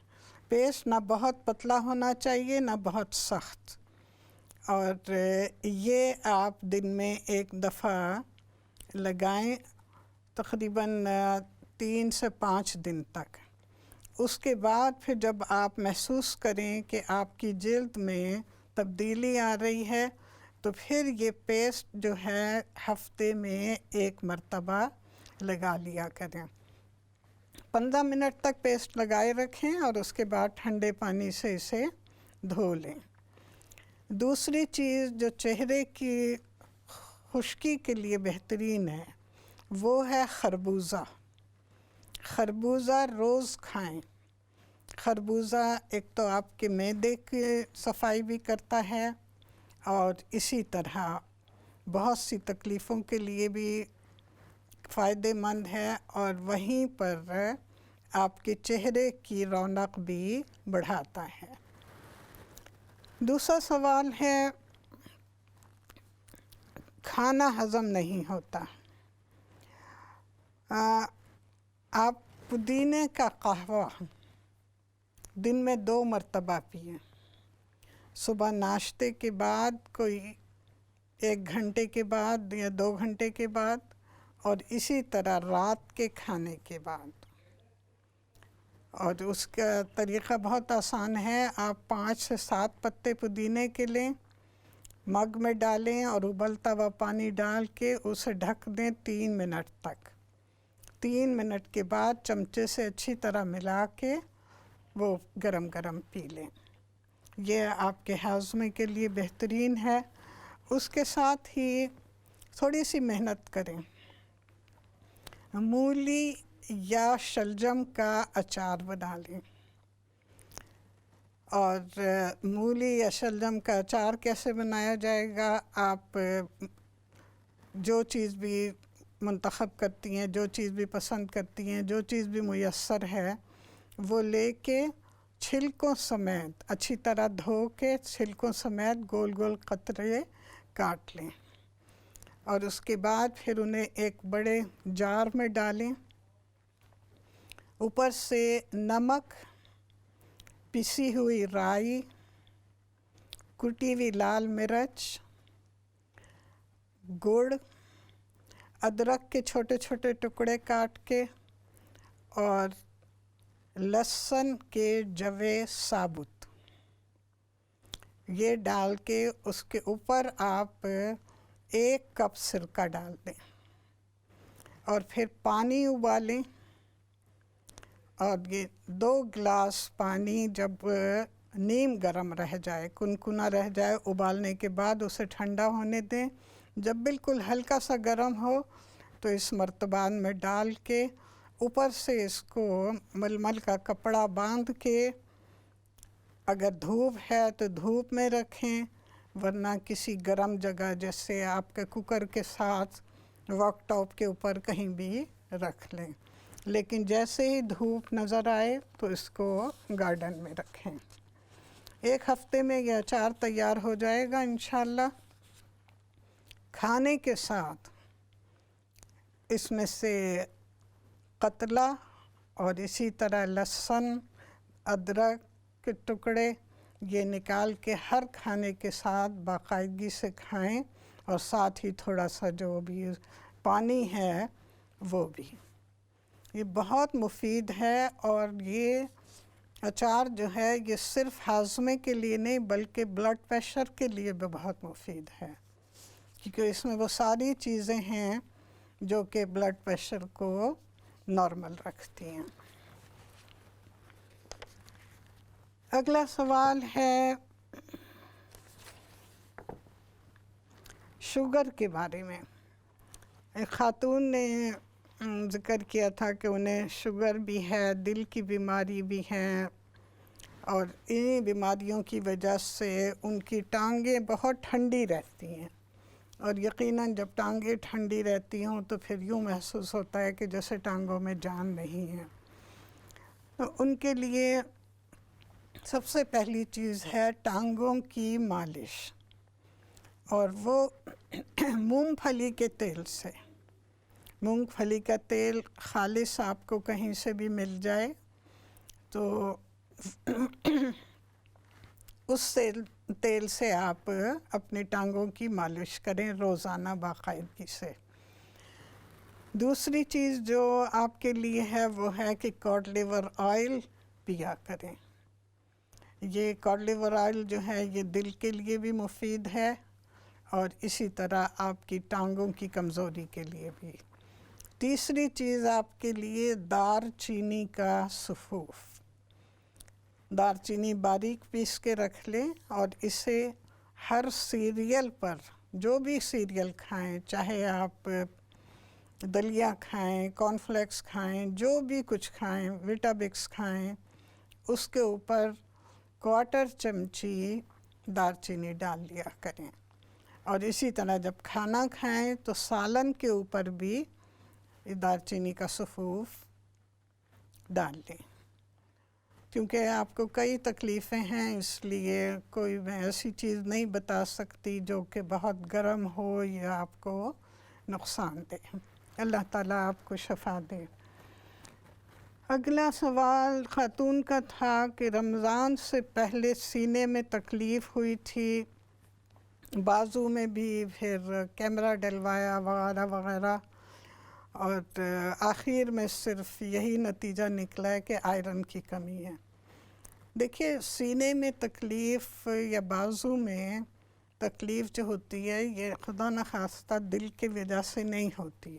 پیسٹ نہ بہت پتلا ہونا چاہیے نہ بہت سخت، اور یہ آپ دن میں 1 دفعہ لگائیں تقریباً 3 سے 5 دن تک. اس کے بعد پھر جب آپ محسوس کریں کہ آپ کی جلد میں تبدیلی آ رہی ہے تو پھر یہ پیسٹ جو ہے ہفتے میں 1 مرتبہ لگا لیا کریں. 15 منٹ تک پیسٹ لگائے رکھیں اور اس کے بعد ٹھنڈے پانی سے اسے دھو لیں. دوسری چیز جو چہرے کی خشکی کے لیے بہترین ہے وہ ہے خربوزہ. خربوزہ روز کھائیں. خربوزہ ایک تو آپ کے معدے کی صفائی بھی کرتا ہے اور اسی طرح بہت سی تکلیفوں کے لیے بھی فائدہ مند ہے، اور وہیں پر آپ کے چہرے کی رونق بھی بڑھاتا ہے. دوسرا سوال ہے کھانا ہضم نہیں ہوتا. آپ پودینے کا قہوہ دن میں 2 مرتبہ پئیں. صبح ناشتے کے بعد کوئی 1 گھنٹے کے بعد یا 2 گھنٹے کے بعد، اور اسی طرح رات کے کھانے کے بعد. اور اس کا طریقہ بہت آسان ہے. آپ 5 سے 7 پتے پودینے کے لیں، مگ میں ڈالیں اور ابلتا ہوا پانی ڈال کے اسے ڈھک دیں 3 منٹ تک. 3 منٹ کے بعد چمچے سے اچھی طرح ملا کے وہ گرم گرم پی لیں. یہ آپ کے ہاضمے کے لیے بہترین ہے. اس کے ساتھ ہی تھوڑی سی محنت کریں. مولی یا شلجم کا اچار بنا لیں. اور مولی یا شلجم کا اچار کیسے بنایا جائے گا؟ آپ جو چیز بھی منتخب کرتی ہیں، جو چیز بھی پسند کرتی ہیں، جو چیز بھی میسر ہے وہ لے کے چھلکوں سمیت اچھی طرح دھو کے چھلکوں سمیت گول گول قطرے کاٹ لیں. اور اس کے بعد پھر انہیں ایک بڑے جار میں ڈالیں. اوپر سے نمک، پسی ہوئی رائی، کٹی ہوئی لال مرچ، گڑ، ادرک کے چھوٹے چھوٹے ٹکڑے کاٹ کے، اور لہسن کے جوے ثابت، یہ ڈال کے اس کے اوپر آپ 1 کپ سرکہ ڈال دیں اور پھر پانی ابالیں. اور یہ 2 گلاس پانی جب نیم گرم رہ جائے، کنکنا رہ جائے، ابالنے کے بعد اسے ٹھنڈا ہونے دیں. جب بالکل ہلکا سا گرم ہو تو اس مرتبان میں ڈال کے اوپر سے اس کو ململ کا کپڑا باندھ کے، اگر دھوپ ہے تو دھوپ میں رکھیں، ورنہ کسی گرم جگہ جیسے آپ کے کوکر کے ساتھ ورک ٹاپ کے اوپر کہیں بھی رکھ لیں. لیکن جیسے ہی دھوپ نظر آئے تو اس کو گارڈن میں رکھیں. 1 ہفتے میں یہ اچار تیار ہو جائے گا انشاءاللہ. کھانے کے ساتھ اس میں سے قتلہ اور اسی طرح لہسن، ادرک کے ٹکڑے یہ نکال کے ہر کھانے کے ساتھ باقاعدگی سے کھائیں، اور ساتھ ہی تھوڑا سا جو بھی پانی ہے وہ بھی. یہ بہت مفید ہے، اور یہ اچار جو ہے یہ صرف ہاضمے کے لیے نہیں بلکہ بلڈ پریشر کے لیے بھی بہت مفید ہے، کیونکہ اس میں وہ ساری چیزیں ہیں جو کہ بلڈ پریشر کو نارمل رکھتی ہیں. اگلا سوال ہے شوگر کے بارے میں. ایک خاتون نے ذکر کیا تھا کہ انہیں شوگر بھی ہے، دل کی بیماری بھی ہے، اور انہی بیماریوں کی وجہ سے ان کی ٹانگیں بہت ٹھنڈی رہتی ہیں. اور یقیناً جب ٹانگیں ٹھنڈی رہتی ہوں تو پھر یوں محسوس ہوتا ہے کہ جیسے ٹانگوں میں جان نہیں ہے. تو ان کے لیے سب سے پہلی چیز ہے ٹانگوں کی مالش، اور وہ مونگ پھلی کے تیل سے. مونگ پھلی کا تیل خالص آپ کو کہیں سے بھی مل جائے تو اس تیل سے آپ اپنی ٹانگوں کی مالش کریں روزانہ باقاعدگی سے۔ دوسری چیز جو آپ کے لیے ہے وہ ہے کہ کاڈ لیور آئل پیا کریں۔ یہ کاڈ لیور آئل جو ہے یہ دل کے لیے بھی مفید ہے اور اسی طرح آپ کی ٹانگوں کی کمزوری کے لیے بھی۔ تیسری چیز آپ کے لیے دار چینی کا سفوف۔ دار چینی باریک پیس کے رکھ لیں اور اسے ہر سیریل پر، جو بھی سیریل کھائیں، چاہے آپ دلیا کھائیں، کارن فلیکس کھائیں، جو بھی کچھ کھائیں، ویٹابکس کھائیں، اس کے اوپر 1/4 چمچی دار چینی ڈال لیا کریں۔ اور اسی طرح جب کھانا کھائیں تو سالن کے اوپر بھی دار چینی کا سفوف ڈال لیں۔ کیونکہ آپ کو کئی تکلیفیں ہیں، اس لیے کوئی میں ایسی چیز نہیں بتا سکتی جو کہ بہت گرم ہو یا آپ کو نقصان دے۔ اللہ تعالیٰ آپ کو شفا دے۔ اگلا سوال خاتون کا تھا کہ رمضان سے پہلے سینے میں تکلیف ہوئی تھی، بازو میں بھی، پھر کیمرہ ڈلوایا وغیرہ وغیرہ، اور آخر میں صرف یہی نتیجہ نکلا ہے کہ آئرن کی کمی ہے۔ دیکھیے، سینے میں تکلیف یا بازو میں تکلیف جو ہوتی ہے یہ خدا نخواستہ دل کی وجہ سے نہیں ہوتی۔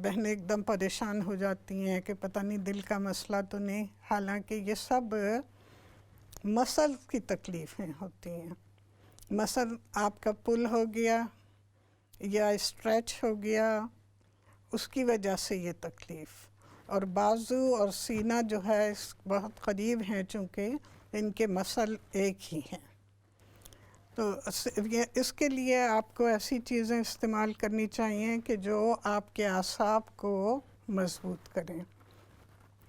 بہنیں ایک دم پریشان ہو جاتی ہیں کہ پتہ نہیں دل کا مسئلہ تو نہیں، حالانکہ یہ سب مسل کی تکلیفیں ہوتی ہیں۔ مسل آپ کا پل ہو گیا یا اسٹریچ ہو گیا، اس کی وجہ سے یہ تکلیف۔ اور بازو اور سینہ جو ہے بہت قریب ہیں، چونکہ ان کے مسل ایک ہی ہیں، تو اس کے لیے آپ کو ایسی چیزیں استعمال کرنی چاہیے کہ جو آپ کے اعصاب کو مضبوط کریں۔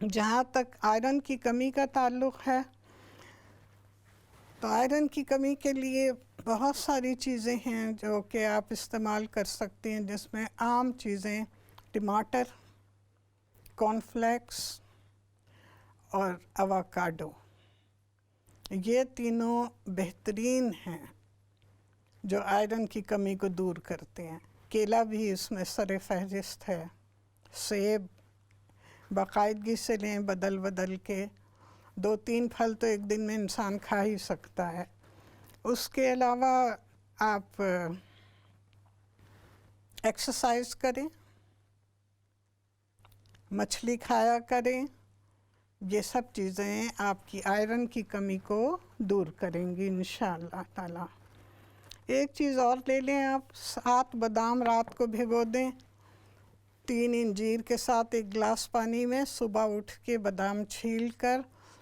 جہاں تک آئرن کی کمی کا تعلق ہے تو آئرن کی کمی کے لیے بہت ساری چیزیں ہیں جو کہ آپ استعمال کر سکتے ہیں، جس میں عام چیزیں ٹماٹر، کارن فلیکس اور اووکاڈو، یہ تینوں بہترین ہیں جو آئرن کی کمی کو دور کرتے ہیں۔ کیلا بھی اس میں سر فہرست ہے، سیب باقاعدگی سے لیں بدل بدل کے، 2-3 پھل تو ایک دن میں انسان کھا ہی سکتا ہے۔ اس کے علاوہ آپ ایکسرسائز کریں، مچھلی کھایا کریں، یہ سب چیزیں آپ کی آئرن کی کمی کو دور کریں گی انشاءاللہ تعالی۔ ایک چیز اور لے لیں آپ، 7 بادام رات کو بھگو دیں 3 انجیر کے ساتھ 1 گلاس پانی میں، صبح اٹھ کے بادام چھیل کر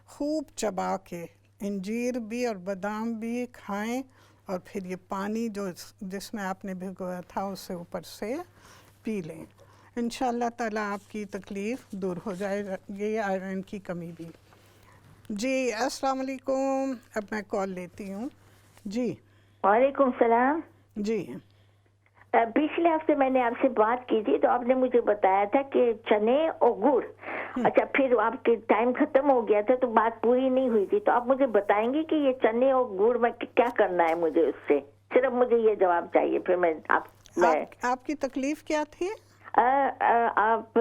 خوب چبا کے انجیر بھی اور بادام بھی کھائیں، اور پھر یہ پانی جو جس میں آپ نے بھگویا تھا اسے اوپر سے پی لیں۔ انشاءاللہ تعالیٰ آپ کی تکلیف دور ہو جائے گی آئرن کی کمی بھی۔ جی السلام علیکم، اب میں کال لیتی ہوں۔ جی وعلیکم السلام۔ جی پچھلے ہفتے میں نے آپ سے بات کی تھی تو آپ نے مجھے بتایا تھا کہ چنے اور گڑ، اچھا پھر آپ کے ٹائم ختم ہو گیا تھا تو بات پوری نہیں ہوئی تھی، تو آپ مجھے بتائیں گے کہ یہ چنے اور گڑ میں کیا کرنا ہے مجھے، اس سے صرف مجھے یہ جواب چاہیے، پھر میں آپ کی تکلیف کیا تھی؟ آپ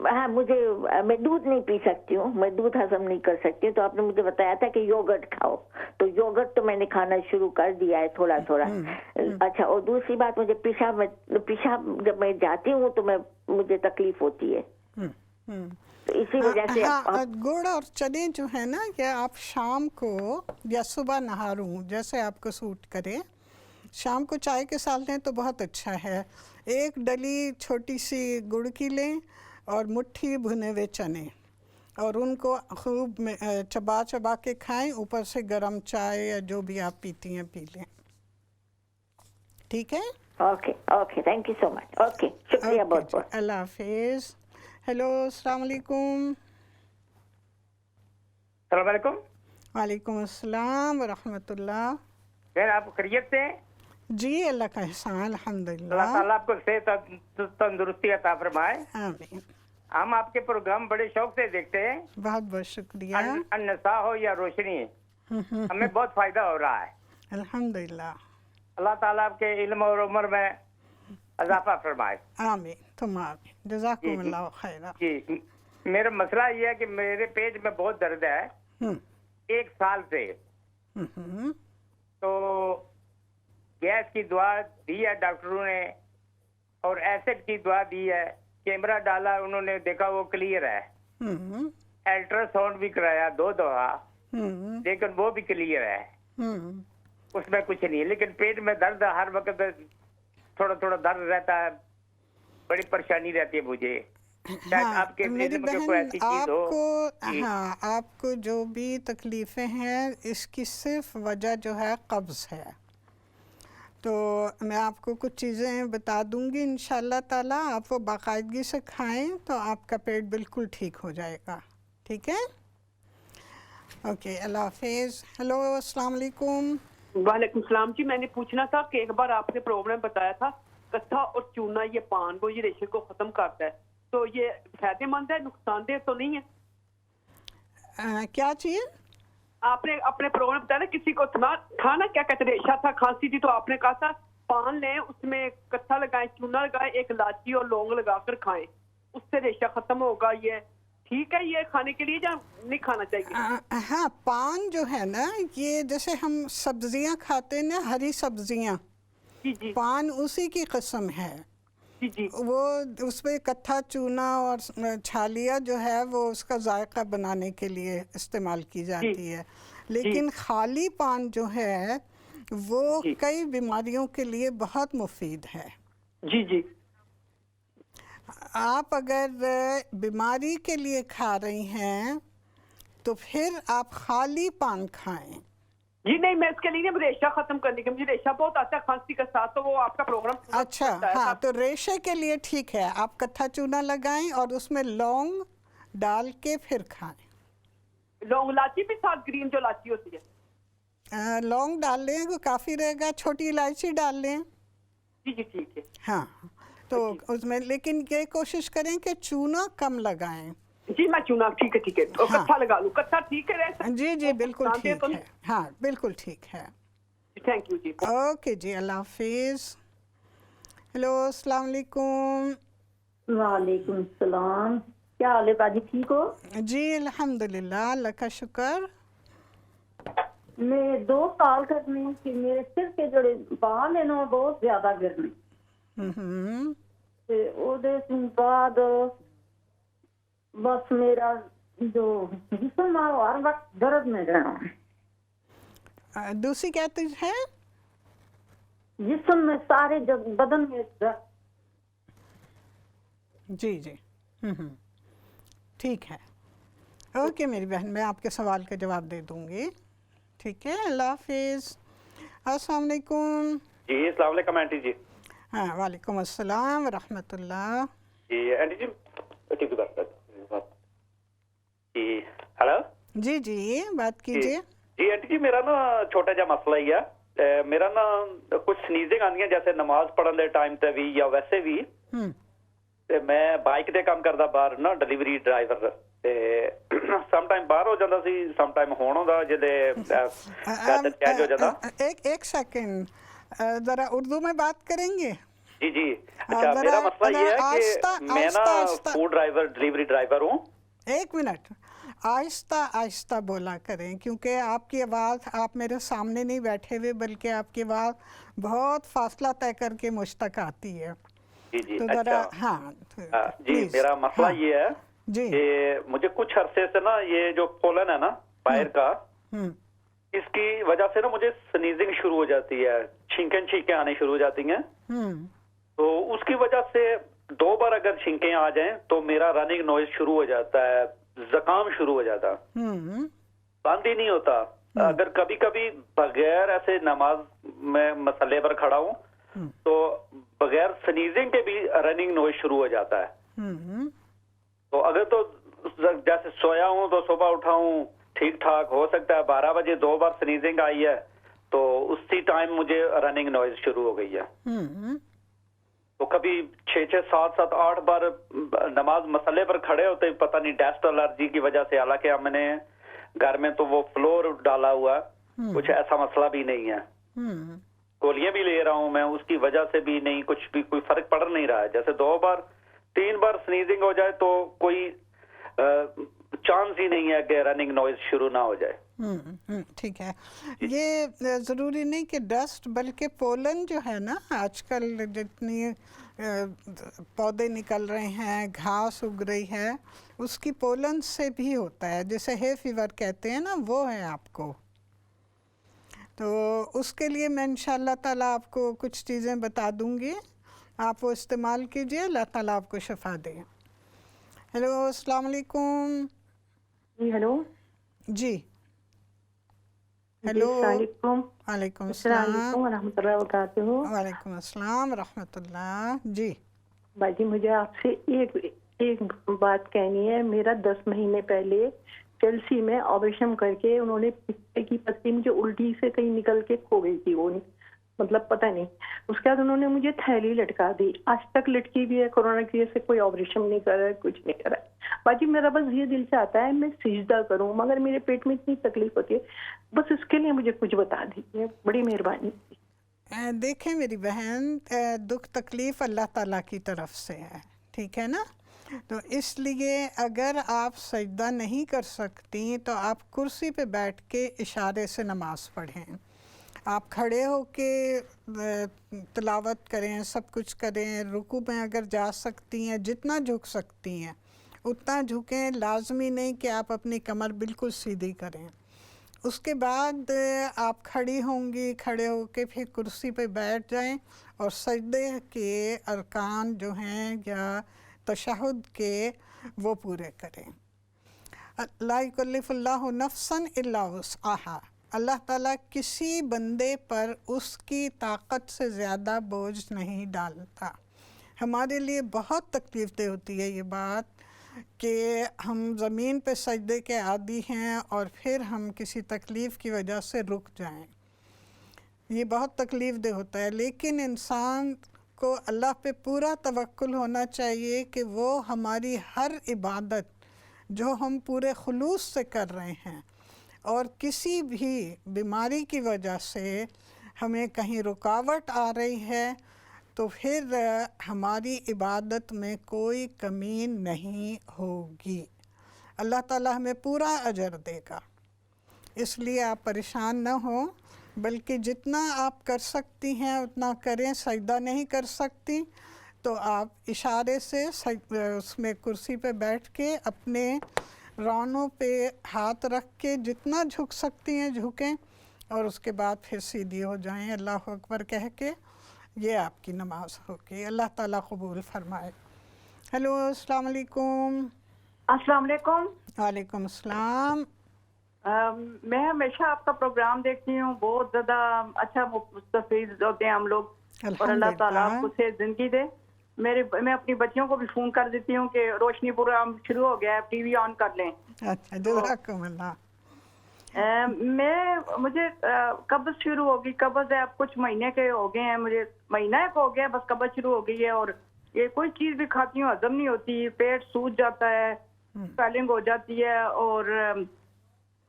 ہاں میں دودھ نہیں پی سکتی ہوں، میں دودھ ہضم نہیں کر سکتی ہوں، تو آپ نے مجھے بتایا تھا کہ یوگرٹ کھاؤ، تو یوگرٹ تو میں نے کھانا شروع کر دیا ہے تھوڑا تھوڑا۔ اچھا، اور دوسری بات، مجھے پیشاب جب میں جاتی ہوں تو مجھے تکلیف ہوتی ہے، تو اسی وجہ سے گڑ اور چنے جو ہے نا، کہ آپ شام کو یا صبح نہاروں جیسے آپ کو سوٹ کرے، شام کو چائے کے ساتھ لیں تو بہت اچھا ہے۔ 1 ڈلی چھوٹی سی گڑ کی لیں اور مٹھی بھنے ہوئے چنے، اور ان کو خوب چبا چبا کے کھائیں، اوپر سے گرم چائے یا جو بھی آپ پیتی ہیں پی لیں، ٹھیک ہے؟ Okay okay, thank you so much, okay, شکریہ بہت بہت، اللہ حافظ۔ ہیلو، السلام علیکم۔ السلام علیکم۔ وعلیکم السلام ورحمۃ اللہ۔ خیر، آپ خیریت سے ہیں؟ جی اللہ کا احسان الحمدللہ. اللہ تعالیٰ آپ کو صحت تندرستی عطا فرمائے. آمین. ہم آپ کے پروگرام بڑے شوق سے دیکھتے ہیں. بہت بہت شکریہ. النساء ہو یا روشنی, ہمیں بہت فائدہ ہو رہا ہے. الحمدللہ. اللہ تعالیٰ آپ کے علم اور عمر میں اضافہ فرمائے. آمین. تم آمین. جزاکم اللہ خیرہ. جی میرا مسئلہ یہ ہے کہ میرے پیٹ میں بہت درد ہے 1 سال سے. تو گیس کی دوا دی ہے ڈاکٹروں نے اور ایسڈ کی دوا دی ہے. کیمرہ ڈالا, انہوں نے دیکھا وہ کلیئر ہے. الٹرا ساؤنڈ بھی کرایا 2 دفعہ, لیکن وہ بھی کلیئر ہے, اس میں کچھ نہیں. لیکن پیٹ میں درد ہر وقت تھوڑا تھوڑا درد رہتا ہے, بڑی پریشانی رہتی ہے مجھے. آپ کے میری بہن آپ کو ہاں آپ کو جو بھی تکلیفیں ہیں اس کی صرف وجہ جو ہے قبض ہے. تو میں آپ کو کچھ چیزیں بتا دوں گی انشاءاللہ تعالیٰ, آپ وہ باقاعدگی سے کھائیں تو آپ کا پیٹ بالکل ٹھیک ہو جائے گا. ٹھیک ہے, اوکے, اللہ حافظ. ہیلو السلام علیکم. وعلیکم السلام جی. میں نے پوچھنا تھا کہ ایک بار آپ نے پروگرام بتایا تھا کتھا اور چونا یہ پان کو یہ ریشے کو ختم کرتا ہے, تو یہ فائدہ مند ہے, نقصان دہ تو نہیں ہے؟ کیا چیز آپ نے اپنے پروگرام بتایا نا کسی کو تھا نا کیا کہتے ریشہ تھا, کھانسی تھی, تو آپ نے کہا تھا پان لیں, اس میں کتھا لگائیں, چونا لگائیں, 1 الائچی اور لونگ لگا کر کھائیں, اس سے ریشہ ختم ہوگا. یہ ٹھیک ہے یہ کھانے کے لیے یا نہیں کھانا چاہیے؟ ہاں, پان جو ہے نا یہ جیسے ہم سبزیاں کھاتے ہیں نا, ہری سبزیاں, جی پان اسی کی قسم ہے. جی وہ اس پہ کتھا چونا اور چھالیاں جو ہے وہ اس کا ذائقہ بنانے کے لیے استعمال کی جاتی ہے. لیکن خالی پان جو ہے وہ کئی بیماریوں کے لیے بہت مفید ہے. جی آپ اگر بیماری کے لیے کھا رہی ہیں تو پھر آپ خالی پان کھائیں. جی نہیں, میں اس کے لیے ریشہ ختم کرنے کے, مجھے ریشہ بہت آتا ہے کھانسی کے ساتھ, تو وہ آپ کا پروگرام اچھا ہاں, تو ریشے کے لیے ٹھیک ہے, آپ کتھا چونا لگائیں اور اس میں لونگ ڈال کے پھر کھائیں. لونگ الائچی بھی ساتھ, گرین جو الائچی ہوتی ہے لونگ ڈال لیں وہ کافی رہے گا, چھوٹی الائچی ڈال لیں. جی ٹھیک ہے. ہاں تو اس میں لیکن یہ کوشش کریں کہ چونا کم لگائیں. جی میں چونا ٹھیک ہے کتھا لگا لوں, کتھا ٹھیک ہے؟ جی بالکل ٹھیک ہے, ہاں بالکل ٹھیک ہے. تھینک یو جی. اوکے جی, اللہ حافظ. ہیلو السلام علیکم. وعلیکم السلام. کیا حال ہے باجی, ٹھیک ہو؟ جی الحمدللہ, اللہ کا شکر. میں 2 سال کرنے کہ میرے سر کے جڑے بال ہیں نا بہت زیادہ گرنے, تے او دے بعد بس میرا جو جسم ہے ہر وقت درد میں رہنا. دوسری کیا چیز ہے؟ جسم میں سارے بدن میں درد. جی ٹھیک ہے, اوکے میری بہن, میں آپ کے سوال کا جواب دے دوں گی. ٹھیک ہے, اللہ حافظ. السلام علیکم. جی السلام علیکم آنٹی جی. ہاں وعلیکم السلام ورحمۃ اللہ. جی آنٹی جی جی ہلو. جی بات کیجیے. جی آنٹی جی میرا نا چھوٹا جا مسئلہ ہی ہے, میرا نا کچھ سنیزنگ آندی ہیں جیسے نماز پڑھن دے ٹائم تے بھی یا ویسے بھی. میں بائک تے کام کردا باہر نا, ڈلیوری ڈرائیور, سم ٹائم باہر ہو جاتا سی, سم ٹائم ہون ہوندا جدے چینج ہو جاتا. ایک سیکنڈ, ذرا اردو میں بات کریں گے؟ جی اچھا, میرا مسئلہ یہ ہے کہ میں نا فوڈ ڈرائیور ڈلیوری ڈرائیور ہوں. 1 منٹ, آہستہ بولا کریں کیونکہ آپ کی آواز, آپ میرے سامنے نہیں بیٹھے ہوئے بلکہ آپ کی آواز بہت فاصلہ طے کر کے مجھ تک آتی ہے. جی تو ذرا ہاں جی میرا مسئلہ یہ ہے کہ مجھے کچھ عرصے سے نا یہ جو پولن ہے نا باہر کا, اس کی وجہ سے نا مجھے سنیزنگ شروع ہو جاتی ہے, چھینکیں آنے شروع ہو جاتی ہیں. تو اس کی وجہ سے 2 بار اگر چھینکیں آ جائیں تو میرا رننگ نوائز شروع ہو جاتا ہے, زکام شروع ہو جاتا, بند ہی نہیں ہوتا. اگر کبھی کبھی بغیر ایسے نماز میں مسئلے پر کھڑا ہوں تو بغیر سنیزنگ کے بھی رننگ نوائز شروع ہو جاتا ہے. تو اگر تو جیسے سویا ہوں تو صبح اٹھا ہوں ٹھیک ٹھاک, ہو سکتا ہے 12 بجے 2 بار سنیزنگ آئی ہے تو اسی ٹائم مجھے رننگ نوائز شروع ہو گئی ہے. تو کبھی 6 7 8 بار نماز مسئلے پر کھڑے ہوتے پتہ نہیں ڈسٹ الرجی کی وجہ سے, حالانکہ ہم نے گھر میں تو وہ فلور ڈالا ہوا, کچھ ایسا مسئلہ بھی نہیں ہے, گولیاں بھی لے رہا ہوں میں, اس کی وجہ سے بھی نہیں, کچھ بھی کوئی فرق پڑ نہیں رہا ہے. جیسے 2 بار 3 بار سنیزنگ ہو جائے تو کوئی چانس ہی نہیں ہے کہ رننگ نوائز شروع نہ ہو جائے. ٹھیک ہے. یہ ضروری نہیں کہ ڈسٹ, بلکہ پولن جو ہے نا, آج کل جتنی پودے نکل رہے ہیں, گھاس اگ رہی ہے, اس کی پولن سے بھی ہوتا ہے, جیسے ہے فیور کہتے ہیں نا, وہ ہے آپ کو. تو اس کے لیے میں انشاءاللہ تعالیٰ آپ کو کچھ چیزیں بتا دوں گی, آپ وہ استعمال کیجئے, اللہ تعالیٰ آپ کو شفا دے. ہیلو, السلام علیکم. جی ہیلو. جی ہیلو. السلام علیکم. وعلیکم السلام السلام. علیکم ورحمۃ اللہ وبرکاتہ. وعلیکم السلام ورحمۃ اللہ. جی باجی مجھے آپ سے ایک بات کہنی ہے. میرا 10 مہینے پہلے چیلسی میں آپریشن کر کے انہوں نے پتے کی پتلی مجھے الٹی سے کہیں نکل کے کھو گئی تھی, وہ مطلب پتہ نہیں. اس کے بعد انہوں نے مجھے تھیلی لٹکا دی, آج تک لٹکی بھی ہے. کورونا کی وجہ سے کوئی آپریشن نہیں کر رہا ہے, کچھ نہیں کر رہا ہے. باجی میرا بس یہ دل چاہتا ہے میں سجدہ کروں, مگر میرے پیٹ میں اتنی تکلیف ہوتی ہے, بس اس کے لیے مجھے کچھ بتا دیجیے, بڑی مہربانی. دیکھیں میری بہن, دکھ تکلیف اللہ تعالیٰ کی طرف سے ہے, ٹھیک ہے نا. تو اس لیے اگر آپ سجدہ نہیں کر سکتی تو آپ کرسی پہ بیٹھ کے اشارے سے نماز پڑھیں. آپ کھڑے ہو کے تلاوت کریں, سب کچھ کریں. رکوع میں اگر جا سکتی ہیں, جتنا جھک سکتی ہیں اتنا جھکیں. لازمی نہیں کہ آپ اپنی کمر بالکل سیدھی کریں. اس کے بعد آپ کھڑی ہوں گی, کھڑے ہو کے پھر کرسی پہ بیٹھ جائیں اور سجدے کے ارکان جو ہیں یا تشہد کے وہ پورے کریں. لا یکلف اللہ نفسا الا وسعہا. اللہ تعالیٰ کسی بندے پر اس کی طاقت سے زیادہ بوجھ نہیں ڈالتا. ہمارے لیے بہت تکلیف دہ ہوتی ہے یہ بات کہ ہم زمین پہ سجدے کے عادی ہیں اور پھر ہم کسی تکلیف کی وجہ سے رک جائیں. یہ بہت تکلیف دہ ہوتا ہے, لیکن انسان کو اللہ پہ پورا توکل ہونا چاہیے کہ وہ ہماری ہر عبادت جو ہم پورے خلوص سے کر رہے ہیں اور کسی بھی بیماری کی وجہ سے ہمیں کہیں رکاوٹ آ رہی ہے تو پھر ہماری عبادت میں کوئی کمی نہیں ہوگی. اللہ تعالیٰ ہمیں پورا اجر دے گا. اس لیے آپ پریشان نہ ہوں, بلکہ جتنا آپ کر سکتی ہیں اتنا کریں. سجدہ نہیں کر سکتی تو آپ اشارے سے اس میں کرسی پہ بیٹھ کے اپنے رانوں پہ ہاتھ رکھ کے جتنا جھک سکتی ہیں جھکیں, اور اس کے بعد پھر سیدھی ہو جائیں اللہ اکبر کہہ کے. یہ آپ کی نماز ہوگی. اللہ تعالیٰ قبول فرمائے. ہیلو, السلام علیکم. السلام علیکم. وعلیکم السلام. میں ہمیشہ آپ کا پروگرام دیکھتی ہوں, بہت زیادہ اچھا مستفید ہوتے ہیں ہم لوگ, اور اللہ تعالیٰ آپ کو صحت زندگی دے. میں اپنی بچیوں کو بھی فون کر دیتی ہوں کہ روشنی پروگرام شروع ہو گیا ہے, ٹی وی آن کر لیں. اچھا, جزاکم اللہ. مجھے قبض شروع ہوگی. قبض ہے, اب کچھ مہینے کے ہو گئے ہیں, مجھے مہینہ ایک ہو گیا بس قبض شروع ہو گئی ہے, اور یہ کوئی چیز بھی کھاتی ہوں ہضم نہیں ہوتی, پیٹ سوج جاتا ہے, سویلنگ ہو جاتی ہے, اور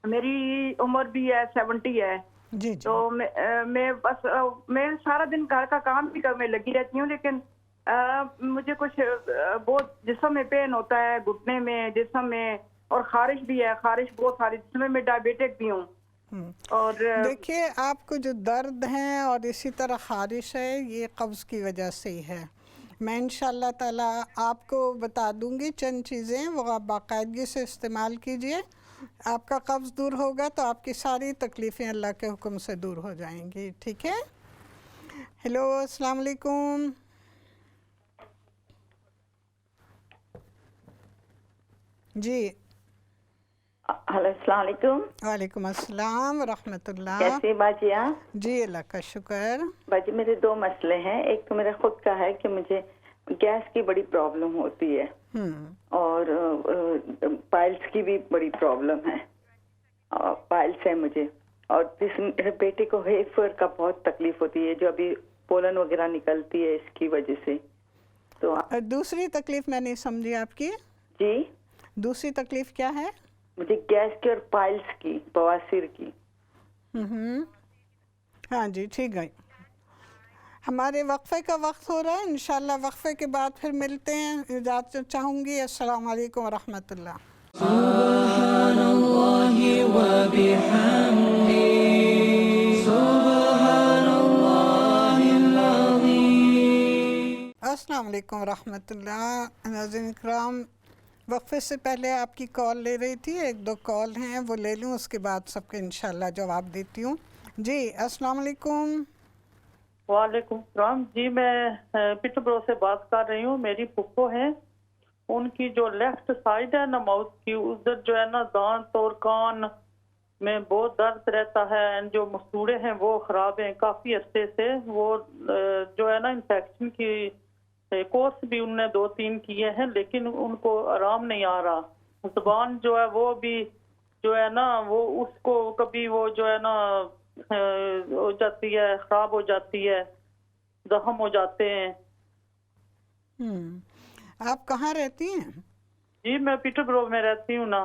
میری عمر بھی ہے 70 ہے. جی. تو میں بس میں سارا دن گھر کا کام بھی کرنے لگی رہتی ہوں, لیکن مجھے کچھ بہت جسم میں پین ہوتا ہے, گھٹنے میں, جسم میں, اور خارش بھی ہے, خارش بہت ساری, جس میں ڈائبیٹک بھی ہوں. اور دیکھیے آپ کو جو درد ہیں اور اسی طرح خارش ہے, یہ قبض کی وجہ سے ہی ہے. میں انشاءاللہ تعالیٰ آپ کو بتا دوں گی چند چیزیں, وہ آپ باقاعدگی سے استعمال کیجئے. آپ کا قبض دور ہوگا تو آپ کی ساری تکلیفیں اللہ کے حکم سے دور ہو جائیں گی. ٹھیک ہے. ہیلو, السلام علیکم. جی. ہلو, السلام علیکم. وعلیکم السلام ورحمۃ اللہ. کیسی باجی آپ؟ جی اللہ کا شکر. باجی میرے 2 مسئلے ہیں. ایک تو میرا خود کا ہے کہ مجھے گیس کی بڑی پرابلم ہوتی ہے, اور پائلس کی بھی بڑی پرابلم ہے. پائلس ہے مجھے, اور جس میرے بیٹے کو ہیفر کا بہت تکلیف ہوتی ہے، جو ابھی پولن وغیرہ نکلتی ہے اس کی وجہ سے. تو دوسری تکلیف میں نہیں سمجھی آپ کی. جی دوسری تکلیف کیا ہے؟ مجھے گیس کی اور پائلس کی، بواسیر کی. ہاں جی ٹھیک ہے. ہمارے وقفے کا وقت ہو رہا ہے، انشاءاللہ وقفے کے بعد پھر ملتے ہیں. اجازت چاہوں گی. السلام علیکم ورحمۃ اللہ. سبحان اللہ وبحمدہ سبحان اللہ العظیم. السلام علیکم ورحمۃ اللہ. ناظرین کرام، وقفے سے پہلے آپ کی کال لے رہی تھی. ایک دو کال ہیں وہ لے لوں، اس کے بعد سب کے انشاءاللہ جواب دیتی ہوں. جی السلام علیکم. وعلیکم السلام. جی میں پیٹربرو سے بات کر رہی ہوں. میری پھپھو ہیں، ان کی جو لیفٹ سائڈ ہے نا ماؤتھ کی، ادھر جو ہے نا دانت اور کان میں بہت درد رہتا ہے. جو مسوڑے ہیں وہ خراب ہیں کافی عرصے سے. وہ جو ہے نا انفیکشن کی کورس بھی ان نے 2-3 کیے ہیں، لیکن ان کو آرام نہیں آ رہا. زبان جو ہے وہ بھی جو ہے نا وہ اس کو کبھی وہ جو ہے نا ہو جاتی ہے، خراب ہو جاتی ہے، زخم ہو جاتے ہیں. آپ کہاں رہتی ہیں؟ جی میں پیٹربرو میں رہتی ہوں نا.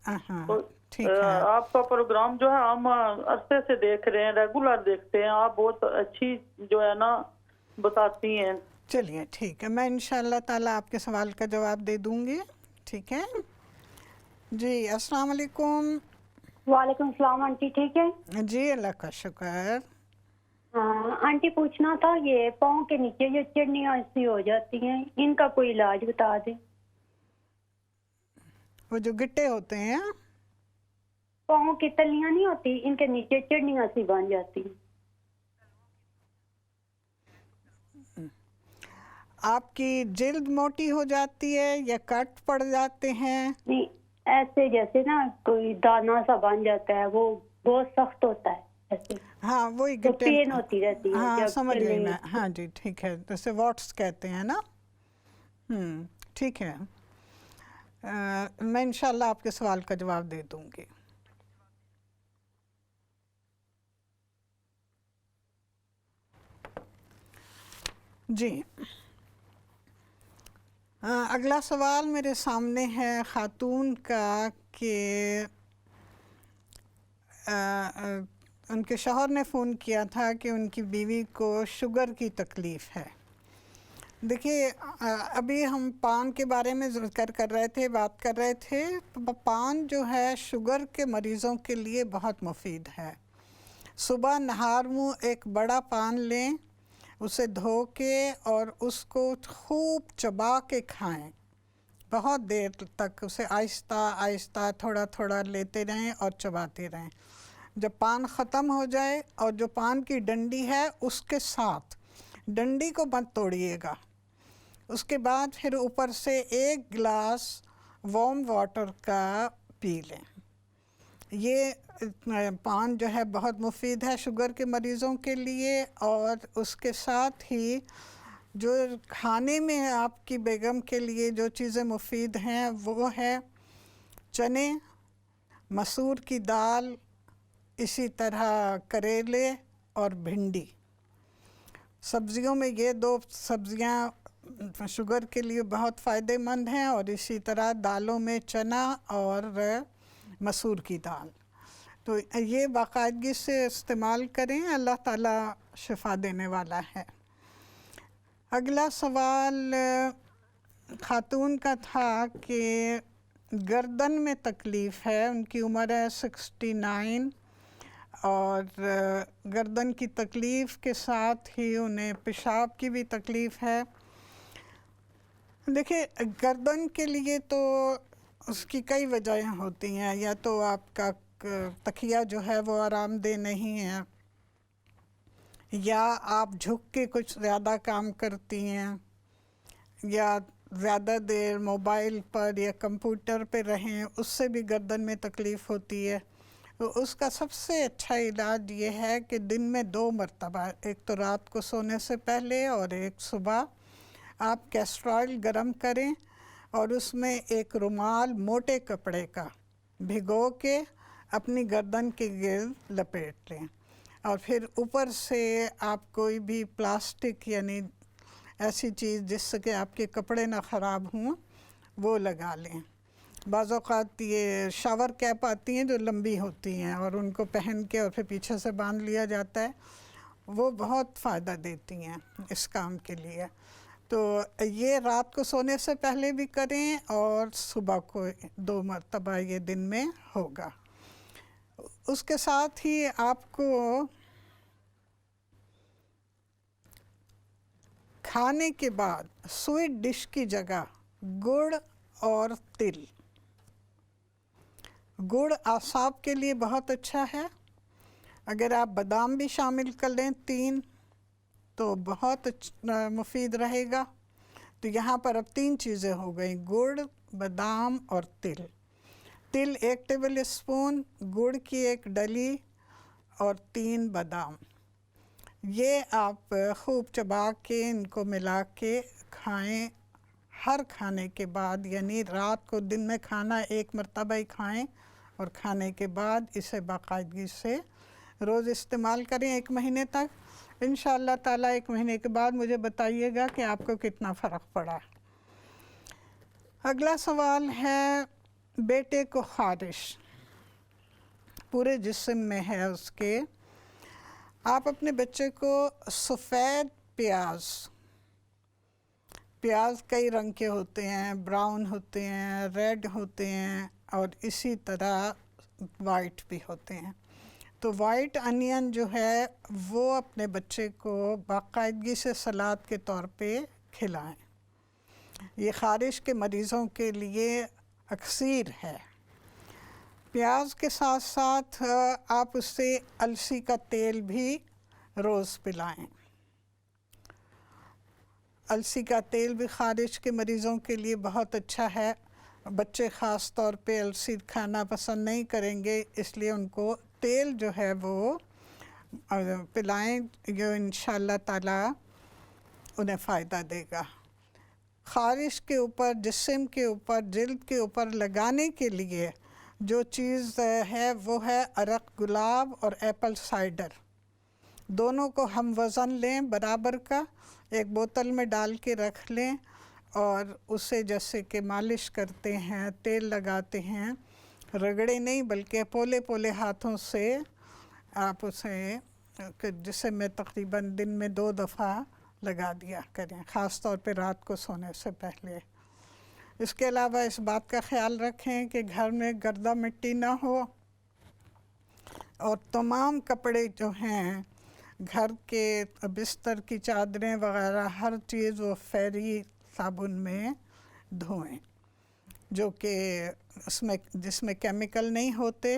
آپ کا پروگرام جو ہے ہم عرصے سے دیکھ رہے ہیں، ریگولر دیکھتے ہیں. آپ بہت اچھی جو ہے نا بتاتی ہیں. چلیے ٹھیک ہے، میں انشاءاللہ تعالیٰ آپ کے سوال کا جواب دے دوں گی. ٹھیک ہے جی. السلام علیکم. وعلیکم السلام. آنٹی ٹھیک ہے؟ جی اللہ کا شکر. آنٹی پوچھنا تھا، یہ پاؤں کے نیچے جو چڑنیاں ایسی ہو جاتی ہیں، ان کا کوئی علاج بتا دیں. وہ جو گٹے ہوتے ہیں، پاؤں کی تلیاں نہیں ہوتی، ان کے نیچے چڑنیاں سی بن جاتی ہیں. آپ کی جلد موٹی ہو جاتی ہے یا کٹ پڑ جاتے ہیں؟ نہیں، ایسے جیسے نا کوئی دانا سا بن جاتا ہے، وہ بہت سخت ہوتا ہے ایسے. ہاں وہی گٹے، پین ہوتی رہتی ہے. ہاں سمجھ گئی میں. ہاں جی ٹھیک ہے، جیسے واٹس کہتے ہیں نا. ٹھیک ہے، میں انشاءاللہ آپ کے سوال کا جواب دے دوں گی. جی اگلا سوال میرے سامنے ہے خاتون کا کہ ان کے شوہر نے فون کیا تھا کہ ان کی بیوی کو شوگر کی تکلیف ہے. دیکھیے ابھی ہم پان کے بارے میں ذکر کر رہے تھے، بات کر رہے تھے. پان جو ہے شوگر کے مریضوں کے لیے بہت مفید ہے. صبح نہار منہ ایک بڑا پان لیں، اسے دھو کے اور اس کو خوب چبا کے کھائیں. بہت دیر تک اسے آہستہ آہستہ تھوڑا تھوڑا لیتے رہیں اور چباتے رہیں. جب پان ختم ہو جائے اور جو پان کی ڈنڈی ہے اس کے ساتھ ڈنڈی کو مت توڑیے گا. اس کے بعد پھر اوپر سے 1 گلاس وارم واٹر کا پی لیں. یہ پان جو ہے بہت مفید ہے شوگر کے مریضوں کے لیے. اور اس کے ساتھ ہی جو کھانے میں آپ کی بیگم کے لیے جو چیزیں مفید ہیں وہ ہے چنے، مسور کی دال، اسی طرح کریلے اور بھنڈی. سبزیوں میں یہ 2 سبزیاں شوگر کے لیے بہت فائدہ مند ہیں. اور اسی طرح دالوں میں چنا اور مسور کی دال. تو یہ باقاعدگی سے استعمال کریں، اللہ تعالیٰ شفا دینے والا ہے. اگلا سوال خاتون کا تھا کہ گردن میں تکلیف ہے. ان کی عمر ہے 69 اور گردن کی تکلیف کے ساتھ ہی انہیں پیشاب کی بھی تکلیف ہے. دیکھیں گردن کے لیے تو اس کی کئی وجہیں ہوتی ہیں. یا تو آپ کا تکیہ جو ہے وہ آرام دہ نہیں ہے، یا آپ جھک کے کچھ زیادہ کام کرتی ہیں، یا زیادہ دیر موبائل پر یا کمپیوٹر پہ رہیں، اس سے بھی گردن میں تکلیف ہوتی ہے. تو اس کا سب سے اچھا علاج یہ ہے کہ دن میں 2 مرتبہ، ایک تو رات کو سونے سے پہلے اور ایک صبح، آپ کیسٹر آئل گرم کریں اور اس میں ایک رومال موٹے کپڑے کا بھگو کے اپنی گردن کے گرد لپیٹ لیں، اور پھر اوپر سے آپ کوئی بھی پلاسٹک یعنی ایسی چیز جس سے کہ آپ کے کپڑے نہ خراب ہوں وہ لگا لیں۔ بعض اوقات یہ شاور کیپ آتی ہیں جو لمبی ہوتی ہیں اور ان کو پہن کے اور پھر پیچھے سے باندھ لیا جاتا ہے، وہ بہت فائدہ دیتی ہیں اس کام کے لیے۔ تو یہ رات کو سونے سے پہلے بھی کریں اور صبح کو 2 مرتبہ یہ دن میں ہوگا۔ اس کے ساتھ ہی آپ کو کھانے کے بعد سویٹ ڈش کی جگہ گڑ اور تل، گڑ اعصاب کے لیے بہت اچھا ہے، اگر آپ بادام بھی شامل کر لیں 3 تو بہت مفید رہے گا۔ تو یہاں پر اب 3 چیزیں ہو گئیں، گڑ، بادام اور تل۔ تل 1 ٹیبل اسپون، گڑ کی 1 ڈلی اور 3 بادام، یہ آپ خوب چبا کے ان کو ملا کے کھائیں ہر کھانے کے بعد، یعنی رات کو دن میں کھانا 1 مرتبہ ہی کھائیں اور کھانے کے بعد اسے باقاعدگی سے روز استعمال کریں 1 مہینے تک۔ انشاءاللہ تعالیٰ 1 مہینے کے بعد مجھے بتائیے گا کہ آپ کو کتنا فرق پڑا۔ اگلا سوال ہے، بیٹے کو خارش پورے جسم میں ہے اس کے، آپ اپنے بچے کو سفید پیاز کئی رنگ کے ہوتے ہیں، براؤن ہوتے ہیں، ریڈ ہوتے ہیں اور اسی طرح وائٹ بھی ہوتے ہیں، تو وائٹ انین جو ہے وہ اپنے بچے کو باقاعدگی سے سلاد کے طور پہ کھلائیں۔ یہ خارش کے مریضوں کے لیے اکسیر ہے۔ پیاز کے ساتھ ساتھ آپ اس سے السی کا تیل بھی روز پلائیں۔ السی کا تیل بھی خارش کے مریضوں کے لیے بہت اچھا ہے۔ بچے خاص طور پہ السی کھانا پسند نہیں کریں گے، اس لیے ان کو تیل جو ہے وہ پلائیں، جو انشاءاللہ تعالیٰ انہیں فائدہ دے گا۔ خارش کے اوپر، جسم کے اوپر، جلد کے اوپر لگانے کے لیے جو چیز ہے وہ ہے عرق گلاب اور ایپل سائڈر، دونوں کو ہم وزن لیں برابر کا، ایک بوتل میں ڈال کے رکھ لیں اور اسے جیسے کہ مالش کرتے ہیں، تیل لگاتے ہیں، رگڑے نہیں بلکہ پولے پولے ہاتھوں سے آپ اسے جسم میں تقریباً دن میں 2 دفعہ لگا دیا کریں، خاص طور پہ رات کو سونے سے پہلے۔ اس کے علاوہ اس بات کا خیال رکھیں کہ گھر میں گردہ مٹی نہ ہو، اور تمام کپڑے جو ہیں گھر کے، بستر کی چادریں وغیرہ ہر چیز وہ فیری صابن میں دھوئیں، جو کہ جس میں کیمیکل نہیں ہوتے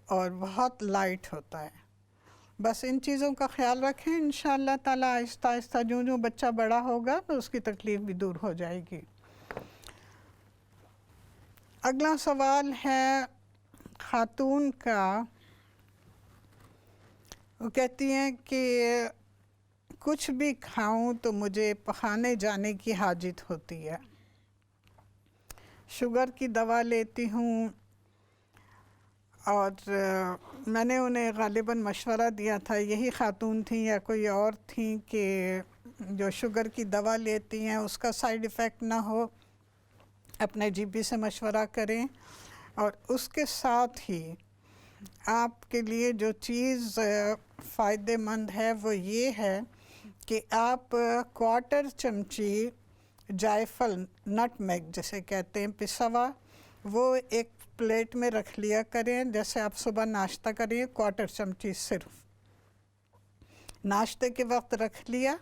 اور بہت لائٹ ہوتا ہے۔ بس ان چیزوں کا خیال رکھیں، انشاءاللہ تعالیٰ آہستہ آہستہ جو بچہ بڑا ہوگا تو اس کی تکلیف بھی دور ہو جائے گی۔ اگلا سوال ہے خاتون کا، وہ کہتی ہیں کہ کچھ بھی کھاؤں تو مجھے پخانے جانے کی حاجت ہوتی ہے، شوگر کی دوا لیتی ہوں، اور میں نے انہیں غالباً مشورہ دیا تھا، یہی خاتون تھیں یا کوئی اور تھیں، کہ جو شوگر کی دوا لیتی ہیں اس کا سائیڈ ایفیکٹ نہ ہو، اپنے جی پی سے مشورہ کریں، اور اس کے ساتھ ہی آپ کے لیے جو چیز فائدہ مند ہے وہ یہ ہے کہ آپ 1/4 چمچی جائفل، نٹ میگ جسے کہتے ہیں، پسا ہوا، وہ ایک پلیٹ میں رکھ لیا کریں، جیسے آپ صبح ناشتہ کریں 1/4 چمچی صرف ناشتے کے وقت رکھ لیا،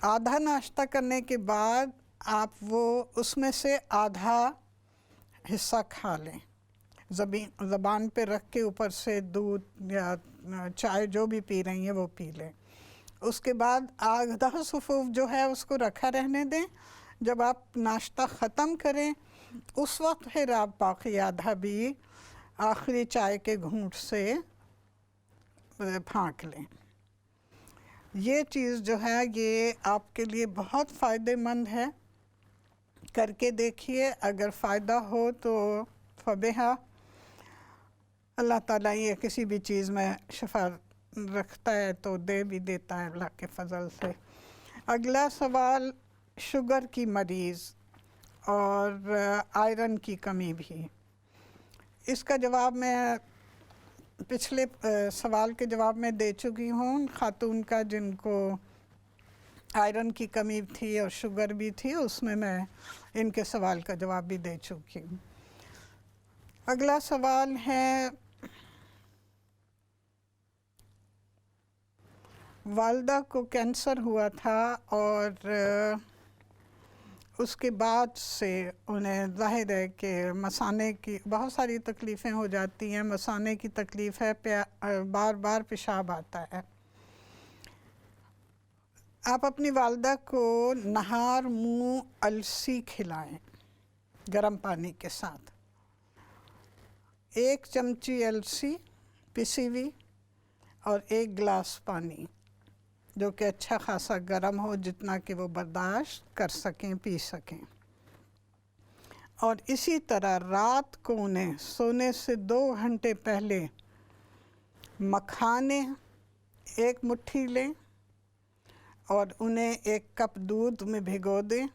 آدھا ناشتہ کرنے کے بعد آپ وہ اس میں سے آدھا حصہ کھا لیں، زبان پہ رکھ کے اوپر سے دودھ یا چائے جو بھی پی رہی ہیں وہ پی لیں۔ اس کے بعد آدھا صفوف جو ہے اس کو رکھا رہنے دیں، جب آپ ناشتہ ختم کریں اس وقت پھر آپ باقی آدھا بھی آخری چائے کے گھونٹ سے پھانک لیں۔ یہ چیز جو ہے یہ آپ کے لیے بہت فائدہ مند ہے، کر کے دیکھیے، اگر فائدہ ہو تو فبہا، اللہ تعالیٰ یہ کسی بھی چیز میں شفا رکھتا ہے تو دے بھی دیتا ہے اللہ کے فضل سے۔ اگلا سوال، شوگر کی مریض اور آئرن کی کمی بھی۔ اس کا جواب میں پچھلے سوال کے جواب میں دے چکی ہوں۔ خاتون کا جن کو آئرن کی کمی تھی اور شوگر بھی تھی، اس میں ان کے سوال کا جواب بھی دے چکی ہوں۔ اگلا سوال ہے، والدہ کو کینسر ہوا تھا اور اس کے بعد سے انہیں ظاہر ہے کہ مثانے کی بہت ساری تکلیفیں ہو جاتی ہیں، مثانے کی تکلیف ہے، بار بار پیشاب آتا ہے۔ آپ اپنی والدہ کو نہار منہ السی کھلائیں گرم پانی کے ساتھ، 1 چمچی السی پسی ہوئی اور 1 گلاس پانی جو کہ اچھا خاصا گرم ہو، جتنا کہ وہ برداشت کر سکیں، پی سکیں۔ اور اسی طرح رات کو انہیں سونے سے 2 گھنٹے پہلے مکھانے 1 مٹھی لیں اور انہیں 1 کپ دودھ میں بھگو دیں،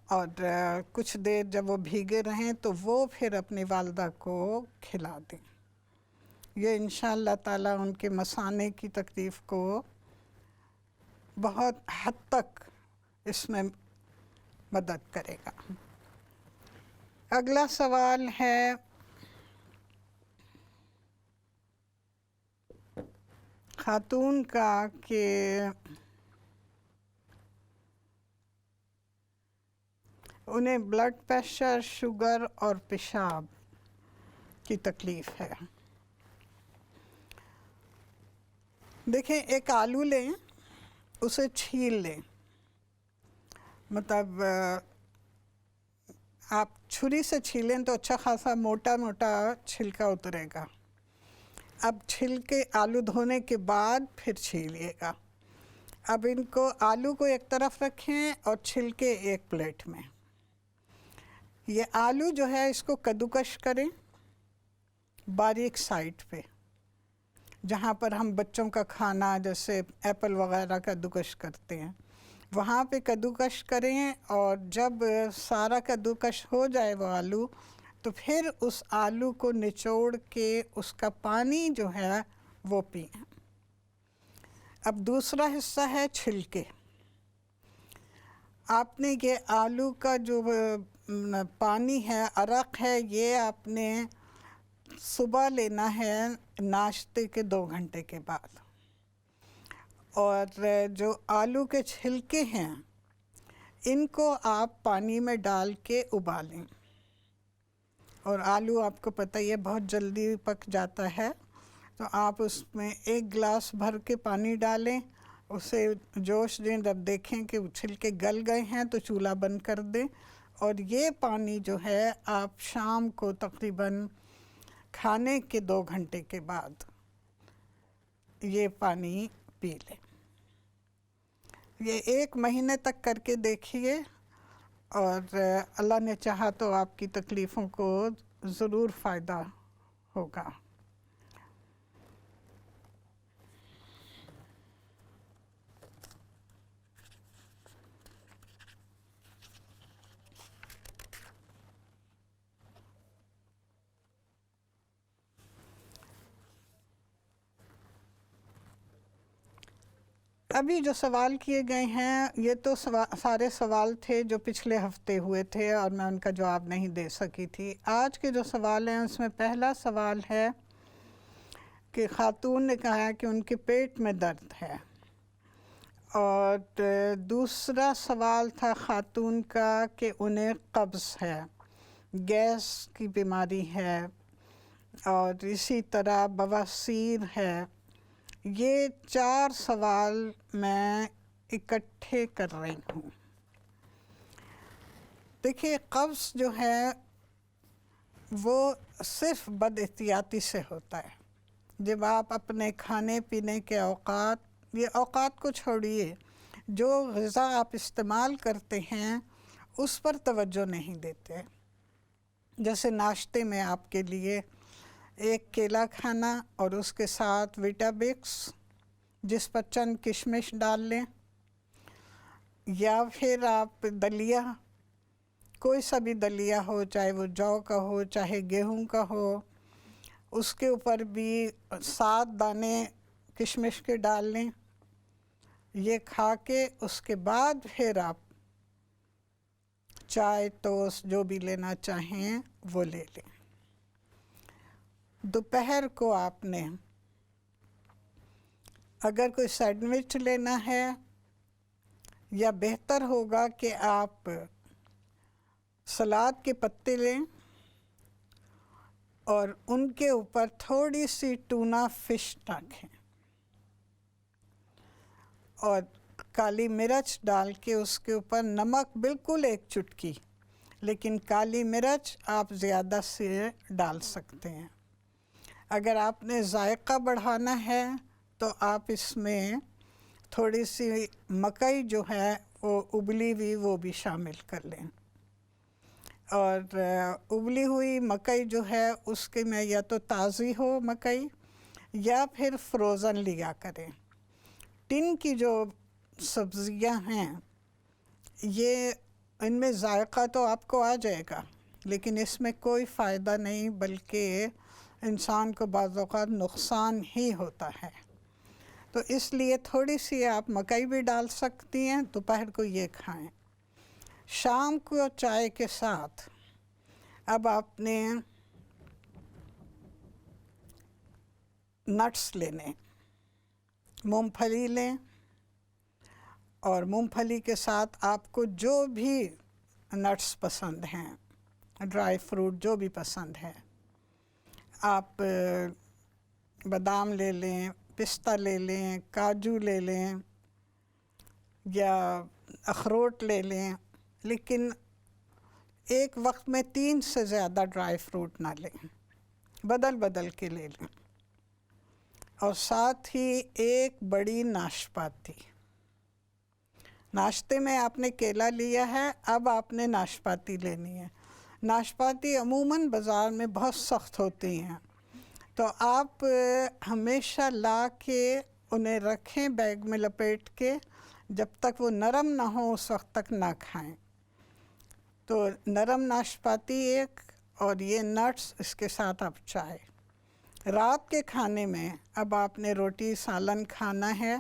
اور کچھ دیر جب وہ بھیگے رہیں تو وہ پھر اپنی والدہ کو کھلا دیں۔ یہ انشاءاللہ تعالیٰ ان کے مثانے کی تکلیف کو بہت حد تک اس میں مدد کرے گا۔ اگلا سوال ہے، خاتون کا کہ انہیں بلڈ پریشر، شوگر اور پیشاب کی تکلیف ہے۔ دیکھیں، 1 آلو لیں، اسے چھیل لیں، مطلب آپ چھری سے چھیلیں تو اچھا خاصا موٹا موٹا چھلکا اترے گا۔ اب چھلکے آلو دھونے کے بعد پھر چھیلیے گا۔ اب ان کو آلو کو ایک طرف رکھیں اور چھلکے ایک پلیٹ میں۔ یہ آلو جو ہے اس کو کدوکش کریں باریک سائٹ پہ، جہاں پر ہم بچوں کا کھانا جیسے ایپل وغیرہ کدوکش کرتے ہیں وہاں پہ کدوکش کریں، اور جب سارا کدوکش ہو جائے وہ آلو، تو پھر اس آلو کو نچوڑ کے اس کا پانی جو ہے وہ پئیں۔ اب دوسرا حصہ ہے چھلکے۔ آپ نے یہ آلو کا جو پانی ہے، عرق ہے، یہ آپ نے صبح لینا ہے ناشتے کے 2 گھنٹے کے بعد، اور جو آلو کے چھلکے ہیں ان کو آپ پانی میں ڈال کے ابالیں، اور آلو آپ کو پتہ ہی ہے بہت جلدی پک جاتا ہے، تو آپ اس میں 1 گلاس بھر کے پانی ڈالیں، اسے جوش دیں، جب دیکھیں کہ چھلکے گل گئے ہیں تو چولہا بند کر دیں، اور یہ پانی جو ہے آپ شام کو تقریباً کھانے کے 2 گھنٹے کے بعد یہ پانی پی لیں۔ یہ 1 مہینے تک کر کے دیکھیے، اور اللہ نے چاہا تو آپ کی تکلیفوں کو ضرور فائدہ ہوگا۔ ابھی جو سوال کیے گئے ہیں یہ تو سارے سوال تھے جو پچھلے ہفتے ہوئے تھے اور میں ان کا جواب نہیں دے سکی تھی۔ آج کے جو سوال ہیں اس میں پہلا سوال ہے کہ خاتون نے کہا کہ ان کے پیٹ میں درد ہے، اور دوسرا سوال تھا خاتون کا کہ انہیں قبض ہے، گیس کی بیماری ہے، اور اسی طرح بواسیر ہے۔ یہ 4 سوال میں اکٹھے کر رہی ہوں۔ دیکھیے، قبض جو ہے وہ صرف بد احتیاطی سے ہوتا ہے۔ جب آپ اپنے کھانے پینے کے اوقات، یہ اوقات کو چھوڑیے، جو غذا آپ استعمال کرتے ہیں اس پر توجہ نہیں دیتے، جیسے ناشتے میں آپ کے لیے ایک کیلا کھانا اور اس کے ساتھ ویٹابکس جس پر چند کشمش ڈال لیں، یا پھر آپ دلیا، کوئی سا بھی دلیا ہو، چاہے وہ جو کا ہو چاہے گیہوں کا ہو، اس کے اوپر بھی 7 دانے کشمش کے ڈال لیں، یہ کھا کے اس کے بعد پھر آپ چائے ٹوسٹ جو بھی لینا چاہیں وہ لے لیں۔ دوپہر کو آپ نے اگر کوئی سینڈوچ لینا ہے، یا بہتر ہوگا کہ آپ سلاد کے پتے لیں اور ان کے اوپر تھوڑی سی ٹونا فش رکھیں اور کالی مرچ ڈال کے اس کے اوپر نمک بالکل 1 چٹکی، لیکن کالی مرچ آپ زیادہ سے ڈال سکتے ہیں۔ اگر آپ نے ذائقہ بڑھانا ہے تو آپ اس میں تھوڑی سی مکئی جو ہے وہ ابلی ہوئی وہ بھی شامل کر لیں، اور ابلی ہوئی مکئی جو ہے اس کے میں یا تو تازی ہو مکئی یا پھر فروزن لیا کریں۔ ٹن کی جو سبزیاں ہیں یہ ان میں ذائقہ تو آپ کو آ جائے گا، لیکن اس میں کوئی فائدہ نہیں بلکہ انسان کو بعض اوقات نقصان ہی ہوتا ہے۔ تو اس لیے تھوڑی سی آپ مکئی بھی ڈال سکتی ہیں، دوپہر کو یہ کھائیں۔ شام کو چائے کے ساتھ اب آپ نے نٹس لینے، مونگ پھلی لیں، اور مونگ پھلی کے ساتھ آپ کو جو بھی نٹس پسند ہیں، ڈرائی فروٹ جو بھی پسند ہے، آپ بادام لے لیں، پستہ لے لیں، کاجو لے لیں یا اخروٹ لے لیں، لیکن ایک وقت میں 3 سے زیادہ ڈرائی فروٹ نہ لیں، بدل بدل کے لے لیں، اور ساتھ ہی ایک بڑی ناشپاتی۔ ناشتے میں آپ نے کیلا لیا ہے، اب آپ نے ناشپاتی لینی ہے۔ ناشپاتی عموماً بازار میں بہت سخت ہوتی ہیں، تو آپ ہمیشہ لا کے انہیں رکھیں بیگ میں لپیٹ کے، جب تک وہ نرم نہ ہو اس وقت تک نہ کھائیں۔ تو نرم ناشپاتی ایک، اور یہ نٹس، اس کے ساتھ آپ چائے۔ رات کے کھانے میں اب آپ نے روٹی سالن کھانا ہے،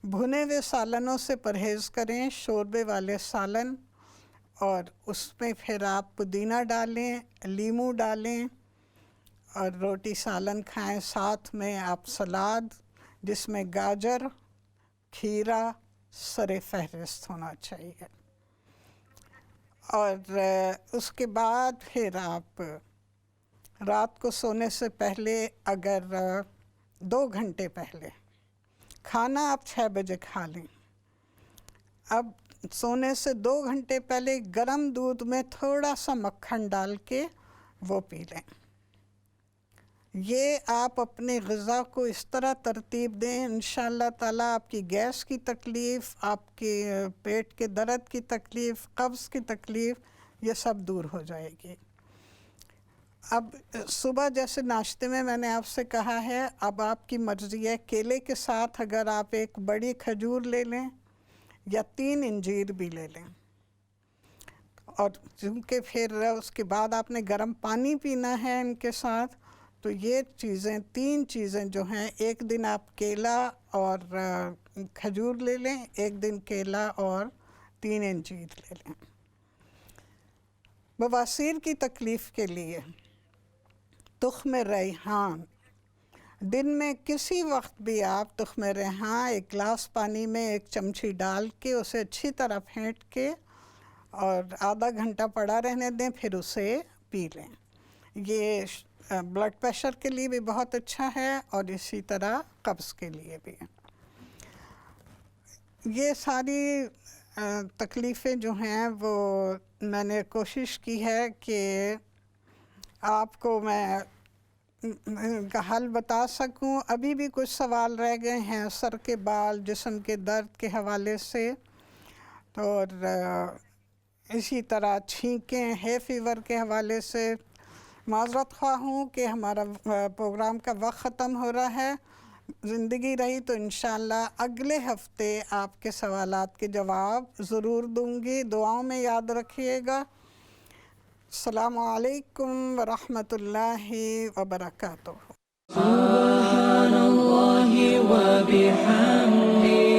بھنے ہوئے سالنوں سے پرہیز کریں، شوربے والے سالن، اور اس میں پھر آپ پودینہ ڈالیں، لیموں ڈالیں اور روٹی سالن کھائیں۔ ساتھ میں آپ سلاد جس میں گاجر، کھیرا سر فہرست ہونا چاہیے، اور اس کے بعد پھر آپ رات کو سونے سے پہلے، اگر 2 گھنٹے پہلے، کھانا آپ 6 بجے کھا لیں، اب سونے سے 2 گھنٹے پہلے گرم دودھ میں تھوڑا سا مکھن ڈال کے وہ پی لیں۔ یہ آپ اپنے غذا کو اس طرح ترتیب دیں، انشاءاللہ تعالیٰ آپ کی گیس کی تکلیف، آپ کے پیٹ کے درد کی تکلیف، قبض کی تکلیف، یہ سب دور ہو جائے گی۔ اب صبح جیسے ناشتے میں نے آپ سے کہا ہے، اب آپ کی مرضی ہے، کیلے کے ساتھ اگر آپ ایک بڑی کھجور لے لیں یا 3 انجیر بھی لے لیں، اور چونکہ پھر اس کے بعد آپ نے گرم پانی پینا ہے ان کے ساتھ، تو یہ چیزیں 3 چیزیں جو ہیں، ایک دن آپ کیلا اور کھجور لے لیں، ایک دن کیلا اور 3 انجیر لے لیں۔ بواسیر کی تکلیف کے لیے تخم ریحان، دن میں کسی وقت بھی آپ تخم ریحان 1 گلاس پانی میں 1 چمچی ڈال کے اسے اچھی طرح پھینٹ کے اور آدھا گھنٹہ پڑا رہنے دیں، پھر اسے پی لیں۔ یہ بلڈ پریشر کے لیے بھی بہت اچھا ہے، اور اسی طرح قبض کے لیے بھی۔ یہ ساری تکلیفیں جو ہیں وہ میں نے کوشش کی ہے کہ آپ کو میں کا حل بتا سکوں۔ ابھی بھی کچھ سوال رہ گئے ہیں سر کے بال، جسم کے درد کے حوالے سے، اور اسی طرح چھینکیں، ہے فیور کے حوالے سے، معذرت خواہ ہوں کہ ہمارا پروگرام کا وقت ختم ہو رہا ہے. زندگی رہی تو انشاءاللہ اگلے ہفتے آپ کے سوالات کے جواب ضرور دوں گی. دعاؤں میں یاد رکھیے گا. السلام علیکم ورحمۃ اللہ وبرکاتہ. سبحان اللہ و بحمدہ.